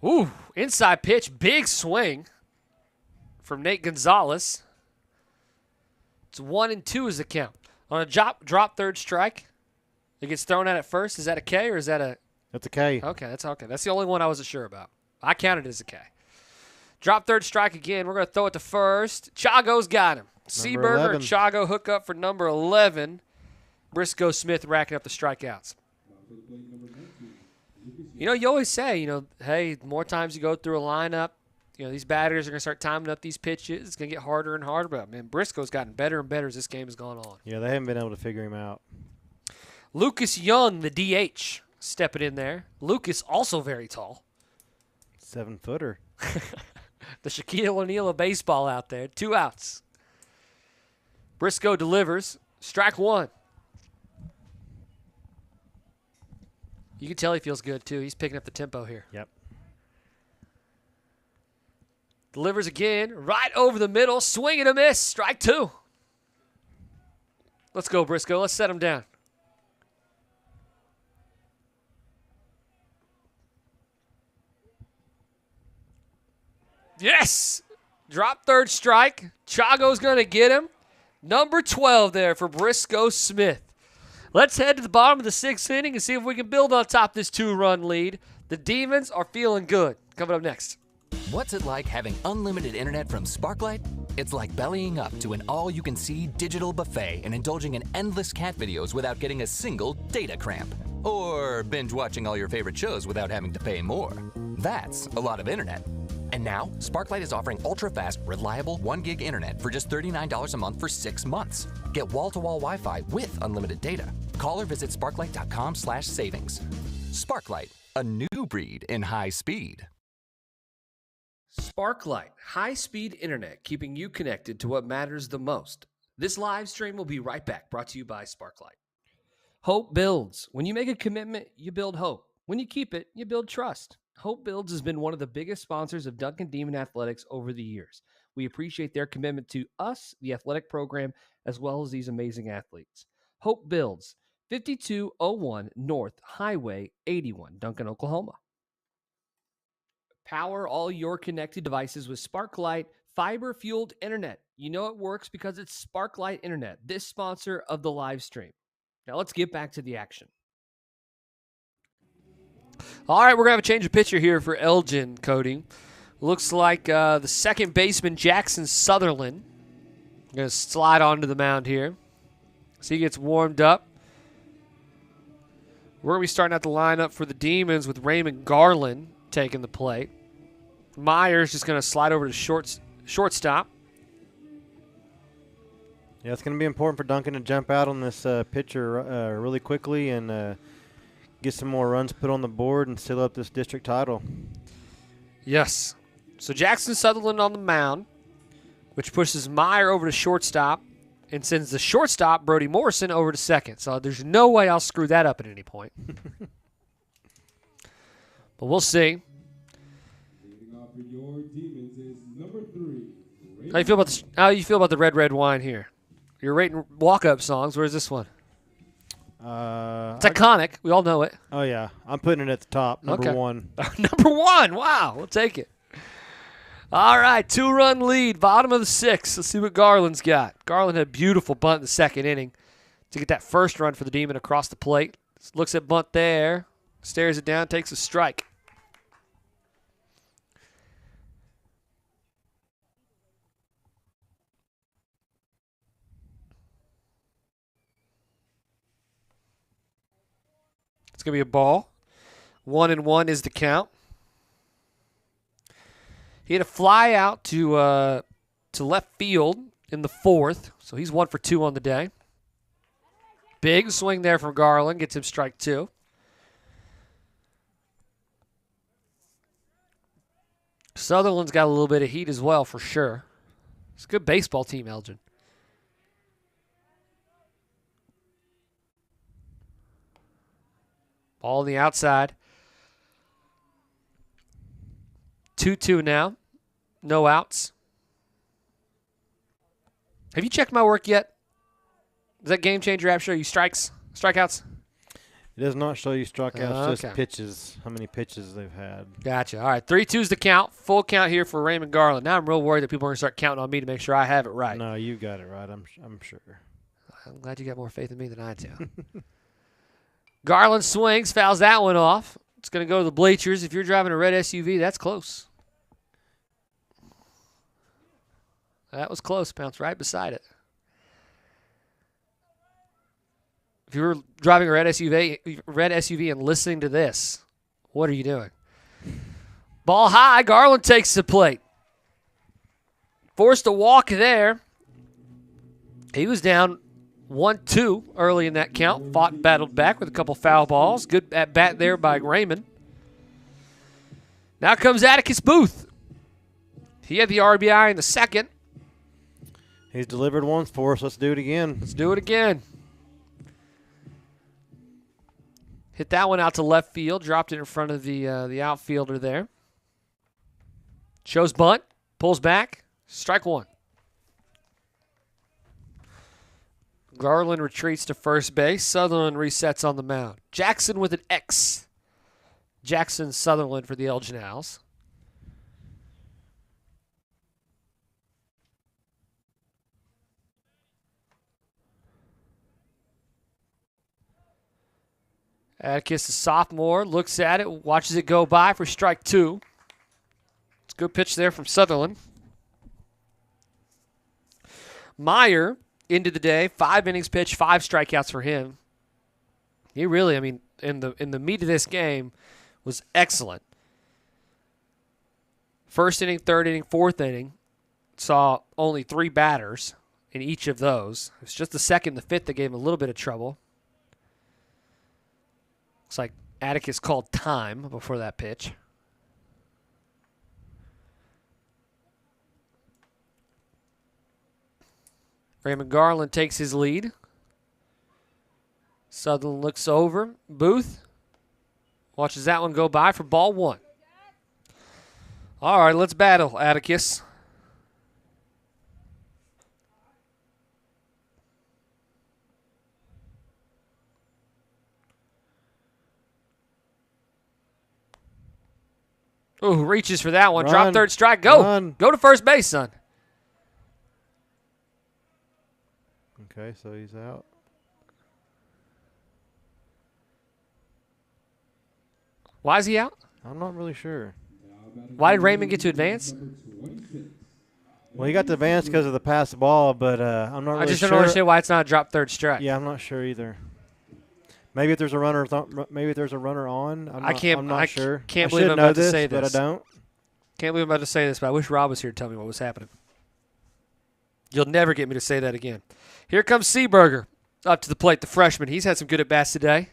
Ooh, inside pitch, big swing from Nate Gonzalez. It's 1-2 is the count. On a drop third strike, it gets thrown at first. Is that a K or is that a? That's a K. Okay, that's okay. That's the only one I wasn't sure about. I counted it as a K. Drop third strike again. We're going to throw it to first. Chago's got him. Seaburger and Chago hook up for number 11. Briscoe Smith racking up the strikeouts. You know, you always say, hey, the more times you go through a lineup, these batters are going to start timing up these pitches. It's going to get harder and harder. But, man, Briscoe's gotten better and better as this game has gone on. Yeah, they haven't been able to figure him out. Lucas Young, the DH, stepping in there. Lucas, also very tall. 7-footer. The Shaquille O'Neal of baseball out there. 2 outs. Briscoe delivers. Strike 1. You can tell he feels good, too. He's picking up the tempo here. Yep. Delivers again. Right over the middle. Swing and a miss. Strike 2. Let's go, Briscoe. Let's set him down. Yes! Drop third strike. Chago's going to get him. Number 12 there for Briscoe Smith. Let's head to the bottom of the 6th inning and see if we can build on top this 2-run lead. The Demons are feeling good. Coming up next. What's it like having unlimited internet from Sparklight? It's like bellying up to an all-you-can-see digital buffet and indulging in endless cat videos without getting a single data cramp. Or binge watching all your favorite shows without having to pay more. That's a lot of internet. And now, Sparklight is offering ultra-fast, reliable 1 gig internet for just $39 a month for 6 months. Get wall-to-wall Wi-Fi with unlimited data. Call or visit sparklight.com/savings. Sparklight, a new breed in high speed. Sparklight, high-speed internet, keeping you connected to what matters the most. This live stream will be right back, brought to you by Sparklight. Hope builds. When you make a commitment, you build hope. When you keep it, you build trust. Hope Builds has been one of the biggest sponsors of Duncan Demon Athletics over the years. We appreciate their commitment to us, the athletic program, as well as these amazing athletes. Hope Builds, 5201 North Highway 81, Duncan, Oklahoma. Power all your connected devices with Sparklight fiber-fueled internet. You know it works because it's Sparklight Internet, this sponsor of the live stream. Now let's get back to the action. All right, we're going to have a change of picture here for Elgin, Cody. Looks like the second baseman, Jackson Sutherland, going to slide onto the mound here. So he gets warmed up. We're going to be starting out the lineup for the Demons with Raymond Garland taking the plate. Myers just going to slide over to shortstop. Yeah, it's going to be important for Duncan to jump out on this pitcher really quickly and get some more runs put on the board and seal up this district title. Yes. So Jackson Sutherland on the mound, which pushes Meyer over to shortstop and sends the shortstop, Brody Morrison, over to second. So there's no way I'll screw that up at any point. But we'll see. Leading off for your Demons is number 3. How you feel about the Red Red Wine here? You're rating walk-up songs. Where's this one? It's iconic. We all know it. Oh, yeah. I'm putting it at the top, number 1. Number 1. Wow. We'll take it. All right. 2-run lead. Bottom of the 6th. Let's see what Garland's got. Garland had a beautiful bunt in the second inning to get that first run for the Demon across the plate. Looks at bunt there. Stares it down. Takes a strike. It's going to be a ball. 1-1 is the count. He had a fly out to left field in the 4th, so he's 1 for 2 on the day. Big swing there from Garland. Gets him strike 2. Sutherland's got a little bit of heat as well, for sure. It's a good baseball team, Elgin. Ball on the outside. 2-2 now. No outs. Have you checked my work yet? Does that Game Changer app show you strikeouts? It does not show you strikeouts, Okay. just pitches, how many pitches they've had. Gotcha. All right, 3-2's the count. Full count here for Raymond Garland. Now I'm real worried that people are going to start counting on me to make sure I have it right. No, you got it right, I'm sure. I'm glad you got more faith in me than I do. Garland swings, fouls that one off. It's going to go to the bleachers. If you're driving a red SUV, that's close. That was close. Bounced right beside it. If you were driving a red SUV and listening to this, what are you doing? Ball high. Garland takes the plate. Forced a walk there. He was down 1-2 early in that count. Fought and battled back with a couple foul balls. Good at bat there by Raymond. Now comes Atticus Booth. He had the RBI in the 2nd. He's delivered once for us. Let's do it again. Let's do it again. Hit that one out to left field. Dropped it in front of the outfielder there. Shows bunt. Pulls back. Strike 1. Garland retreats to first base. Sutherland resets on the mound. Jackson with an X. Jackson Sutherland for the Elgin Owls. Atticus, the sophomore, looks at it, watches it go by for strike 2. It's a good pitch there from Sutherland. Meyer, into the day, 5 innings pitched, 5 strikeouts for him. He really, in the meat of this game, was excellent. First inning, third inning, fourth inning, saw only 3 batters in each of those. It's just the second and the fifth that gave him a little bit of trouble. Looks like Atticus called time before that pitch. Raymond Garland takes his lead. Sutherland looks over. Booth watches that one go by for ball 1. All right, let's battle, Atticus. Oh, reaches for that one. Run. Drop third strike. Go. Run. Go to first base, son. Okay, so he's out. Why is he out? I'm not really sure. Why did Raymond get to advance? Well, he got to advance because of the pass ball, but I'm not really sure. I just don't understand why it's not a drop third strike. Yeah, I'm not sure either. Maybe if there's a runner, on. I'm not sure. Can't I believe should I'm know about to this, say but I this. don't. Can't believe I'm about to say this, but I wish Rob was here to tell me what was happening. You'll never get me to say that again. Here comes Seaberger up to the plate, the freshman. He's had some good at-bats today.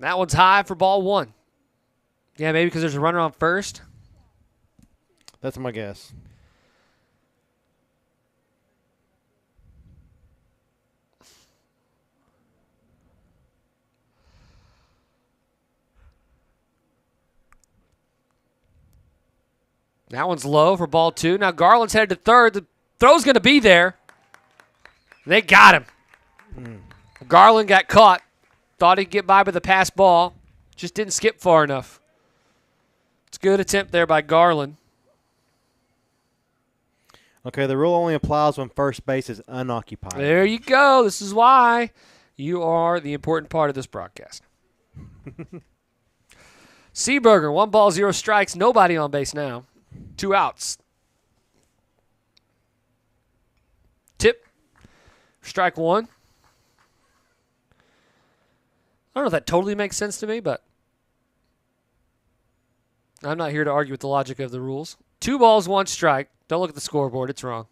That one's high for ball one. Yeah, maybe because there's a runner on first. That's my guess. That one's low for ball two. Now Garland's headed to third. The throw's going to be there. They got him. Garland got caught. Thought he'd get by with the pass ball. Just didn't skip far enough. It's a good attempt there by Garland. Okay, the rule only applies when first base is unoccupied. There you go. This is why you are the important part of this broadcast. Seaberger, 1 ball, 0 strikes. Nobody on base now. 2 outs. Tip. Strike one. I don't know if that totally makes sense to me, but I'm not here to argue with the logic of the rules. 2 balls, 1 strike. Don't look at the scoreboard. It's wrong.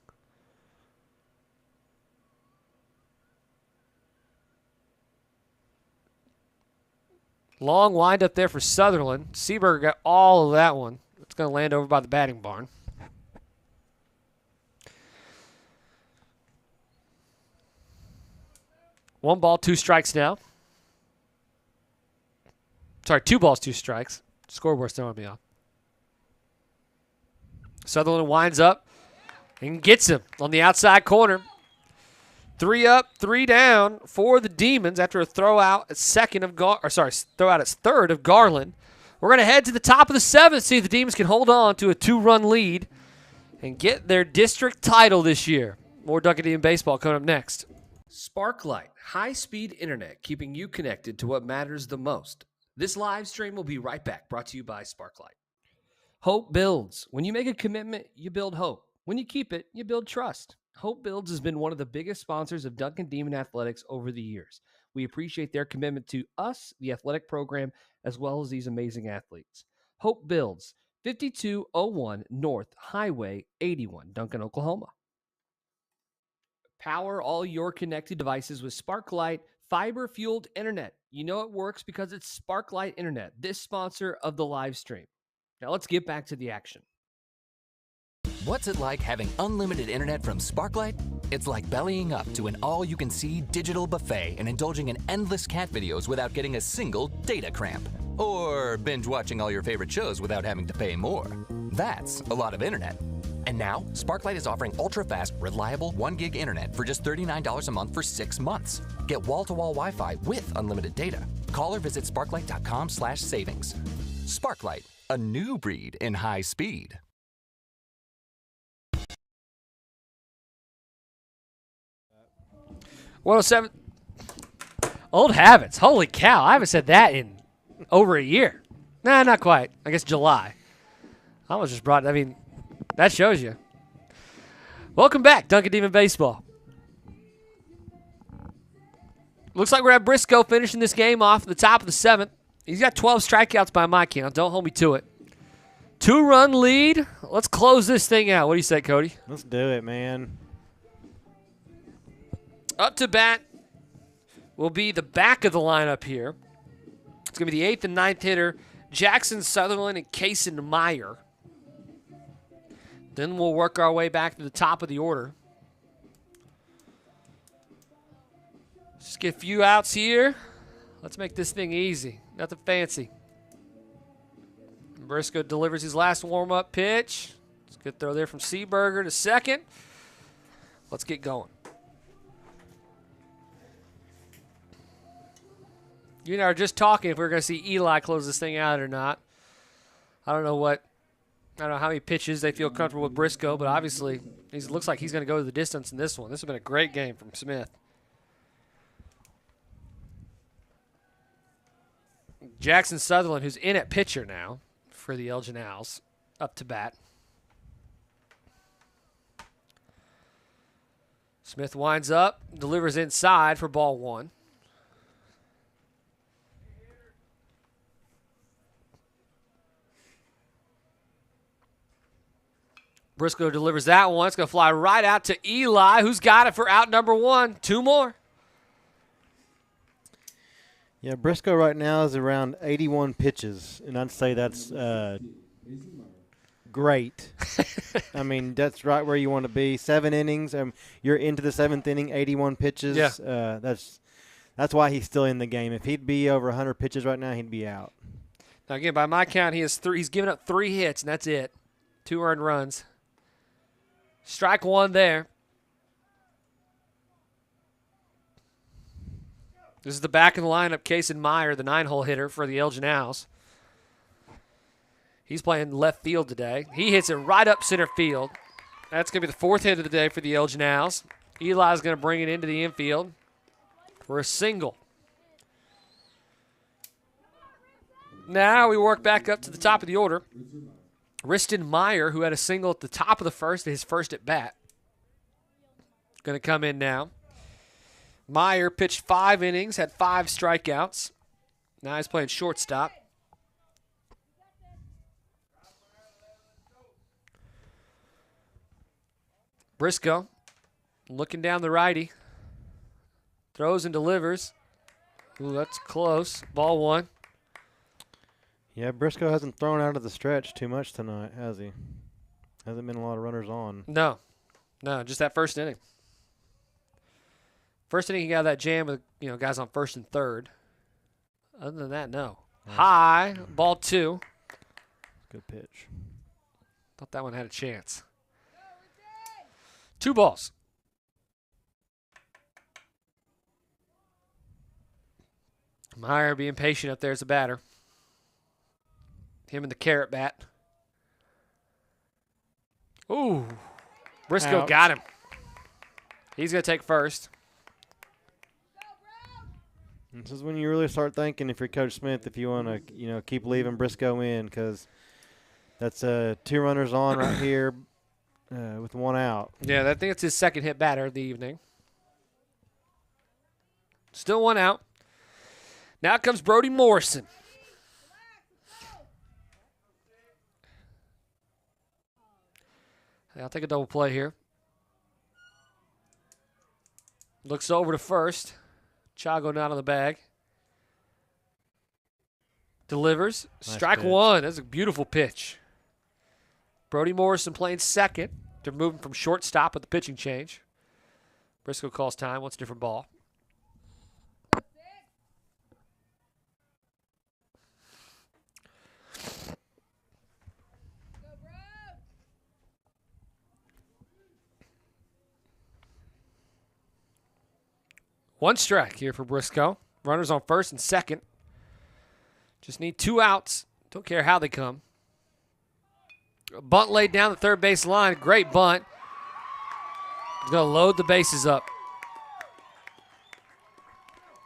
Long wind up there for Sutherland. Seaberger got all of that one. It's going to land over by the batting barn. One ball, 2 strikes now. Sorry, 2 balls, 2 strikes. Scoreboard's throwing me off. Sutherland winds up and gets him on the outside corner. 3 up, 3 down for the Demons after a throw out at third of Garland. We're going to head to the top of the 7th, see if the Demons can hold on to a 2-run lead and get their district title this year. More Duncan Demon Baseball coming up next. Sparklight, high-speed internet, keeping you connected to what matters the most. This live stream will be right back, brought to you by Sparklight. Hope builds. When you make a commitment, you build hope. When you keep it, you build trust. Hope Builds has been one of the biggest sponsors of Duncan Demon Athletics over the years. We appreciate their commitment to us, the athletic program, as well as these amazing athletes. Hope Builds, 5201 North Highway 81, Duncan, Oklahoma. Power all your connected devices with Sparklight fiber-fueled internet. You know it works because it's Sparklight Internet, this sponsor of the live stream. Now let's get back to the action. What's it like having unlimited internet from Sparklight? It's like bellying up to an all-you-can-see digital buffet and indulging in endless cat videos without getting a single data cramp. Or binge-watching all your favorite shows without having to pay more. That's a lot of internet. And now, Sparklight is offering ultra-fast, reliable 1 gig internet for just $39 a month for 6 months. Get wall-to-wall Wi-Fi with unlimited data. Call or visit sparklight.com/savings. Sparklight, a new breed in high speed. '107. Old habits. Holy cow. I haven't said that in over a year. Nah, not quite. I guess July. I was just brought, that shows you. Welcome back, Duncan Demon Baseball. Looks like we're at Briscoe finishing this game off at the top of the 7th. He's got 12 strikeouts by my count. Don't hold me to it. 2-run lead. Let's close this thing out. What do you say, Cody? Let's do it, man. Up to bat will be the back of the lineup here. It's going to be the 8th and 9th hitter, Jackson Sutherland and Kaysen Meyer. Then we'll work our way back to the top of the order. Just get a few outs here. Let's make this thing easy. Nothing fancy. Briscoe delivers his last warm-up pitch. It's a good throw there from Seaberger to second. Let's get going. You and I are just talking if we're going to see Eli close this thing out or not. I don't know how many pitches they feel comfortable with Briscoe, but obviously it looks like he's going to go the distance in this one. This has been a great game from Smith. Jackson Sutherland, who's in at pitcher now for the Elgin Owls, up to bat. Smith winds up, delivers inside for ball 1. Briscoe delivers that one. It's going to fly right out to Eli, who's got it for out number 1. 2 more. Yeah, Briscoe right now is around 81 pitches, and I'd say that's great. I mean, that's right where you want to be. 7 innings. You're into the 7th inning, 81 pitches. Yeah. That's why he's still in the game. If he'd be over 100 pitches right now, he'd be out. Now, again, by my count, he's given up 3 hits, and that's it. 2 earned runs. Strike 1 there. This is the back of the lineup, Kason Meyer, the 9-hole hitter for the Elgin Owls. He's playing left field today. He hits it right up center field. That's going to be the 4th hit of the day for the Elgin Owls. Eli's going to bring it into the infield for a single. Now we work back up to the top of the order. Riston Meyer, who had a single at the top of the first, his first at bat. Going to come in now. Meyer pitched 5 innings, had 5 strikeouts. Now he's playing shortstop. Briscoe looking down the righty. Throws and delivers. Ooh, that's close. Ball 1. Yeah, Briscoe hasn't thrown out of the stretch too much tonight, has he? Hasn't been a lot of runners on. No, just that first inning. First inning, he got that jam with guys on first and third. Other than that, no. Nice. High, ball 2. Good pitch. Thought that one had a chance. 2 balls. Meyer being patient up there as a batter. Him and the carrot bat. Ooh. Briscoe Ouch. got him. He's going to take first. This is when you really start thinking, if you're Coach Smith, if you want to, keep leaving Briscoe in, because that's 2 runners on right here with 1 out. Yeah, I think it's his second hit batter of the evening. Still 1 out. Now comes Brody Morrison. I'll take a double play here. Looks over to first. Chago not on the bag. Delivers. Nice Strike pitch. 1. That's a beautiful pitch. Brody Morrison playing second. They're moving from shortstop with the pitching change. Briscoe calls time. Wants a different ball. One strike here for Briscoe. Runners on first and second. Just need 2 outs. Don't care how they come. A bunt laid down the third base line. Great bunt. He's going to load the bases up.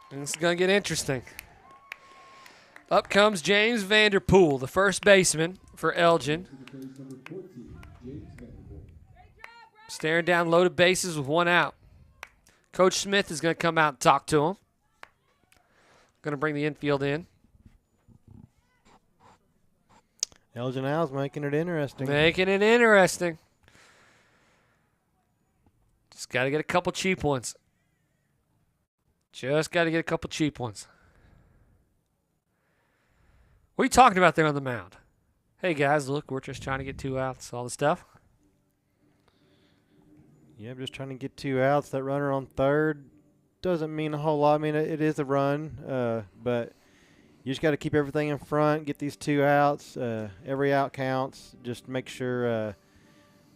And it's going to get interesting. Up comes James Vanderpool, the first baseman for Elgin. Staring down loaded bases with 1 out. Coach Smith is going to come out and talk to him. Going to bring the infield in. Elgin Owls making it interesting. Making it interesting. Just got to get a couple cheap ones. Just got to get a couple cheap ones. What are you talking about there on the mound? Hey, guys, look, we're just trying to get 2 outs, all the stuff. Yeah, I'm just trying to get 2 outs. That runner on third doesn't mean a whole lot. I mean, it is a run, but you just got to keep everything in front, get these 2 outs. Every out counts. Just make sure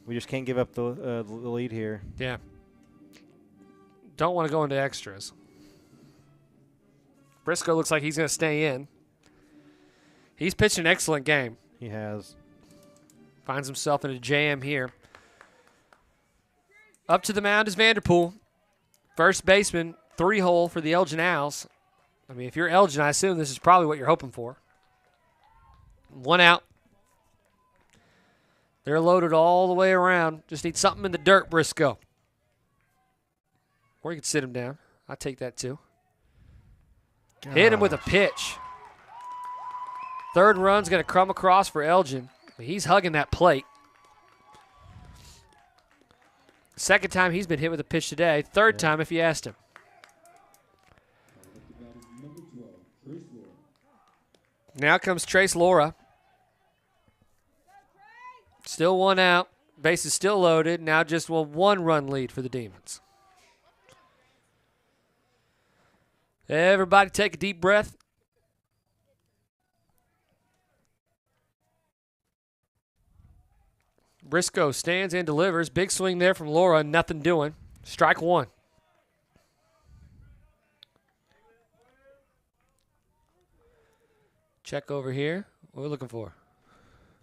we just can't give up the lead here. Yeah. Don't want to go into extras. Briscoe looks like he's going to stay in. He's pitched an excellent game. He has. Finds himself in a jam here. Up to the mound is Vanderpool. First baseman, 3-hole for the Elgin Owls. I mean, if you're Elgin, I assume this is probably what you're hoping for. 1 out. They're loaded all the way around. Just need something in the dirt, Briscoe. Or you could sit him down. I'll take that too. Hit him with a pitch. Third run's going to come across for Elgin. He's hugging that plate. Second time he's been hit with a pitch today. Third time if you asked him. Now comes Trace Laura. Still 1 out. Base is still loaded. Now just a 1-run lead for the Demons. Everybody take a deep breath. Briscoe stands and delivers. Big swing there from Laura. Nothing doing. Strike 1. Check over here. What are we looking for?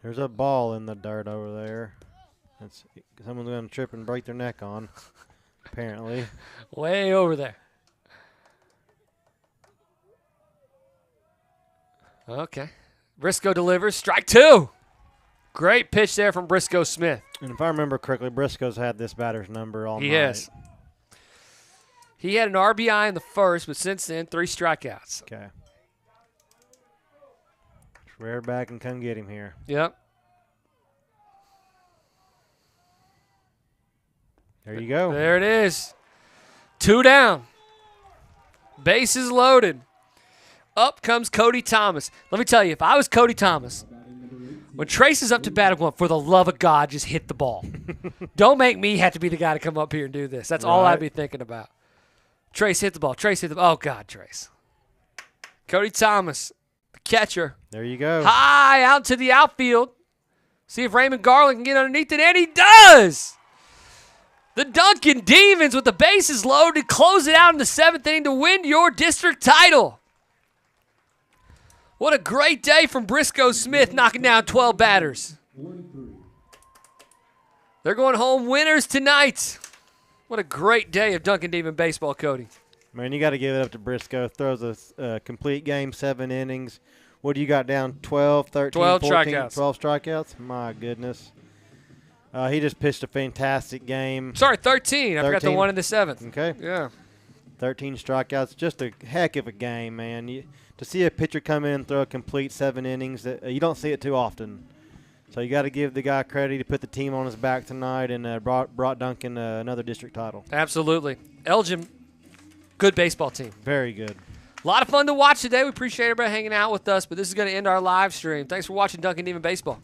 There's a ball in the dirt over there. That's someone's going to trip and break their neck on, apparently. Way over there. Okay. Briscoe delivers. Strike 2. Great pitch there from Briscoe Smith. And if I remember correctly, Briscoe's had this batter's number all night. He has. He had an RBI in the first, but since then, 3 strikeouts. Okay. Rear back and come get him here. Yep. There you go. There it is. 2 down. Bases loaded. Up comes Cody Thomas. Let me tell you, if I was Cody Thomas, when Trace is up to bat, one, for the love of God, just hit the ball. Don't make me have to be the guy to come up here and do this. That's all I'd be thinking about. Trace hit the ball. Trace hit the ball. Oh, God, Trace. Cody Thomas, the catcher. There you go. High out to the outfield. See if Raymond Garland can get underneath it, and he does. The Duncan Demons with the bases loaded close it out in the 7th inning to win your district title. What a great day from Briscoe Smith knocking down 12 batters. They're going home winners tonight. What a great day of Duncan Demon Baseball, Cody. Man, you got to give it up to Briscoe. Throws a complete game, 7 innings. What do you got down? 12, 13, 12 14, strikeouts. 12 strikeouts? My goodness. He just pitched a fantastic game. Sorry, 13. I forgot the 1 in the 7th. Okay. Yeah. 13 strikeouts. Just a heck of a game, man. To see a pitcher come in and throw a complete 7 innings, you don't see it too often. So you got to give the guy credit. He put the team on his back tonight and brought Duncan another district title. Absolutely. Elgin, good baseball team. Very good. A lot of fun to watch today. We appreciate everybody hanging out with us, but this is going to end our live stream. Thanks for watching Duncan Demon Baseball.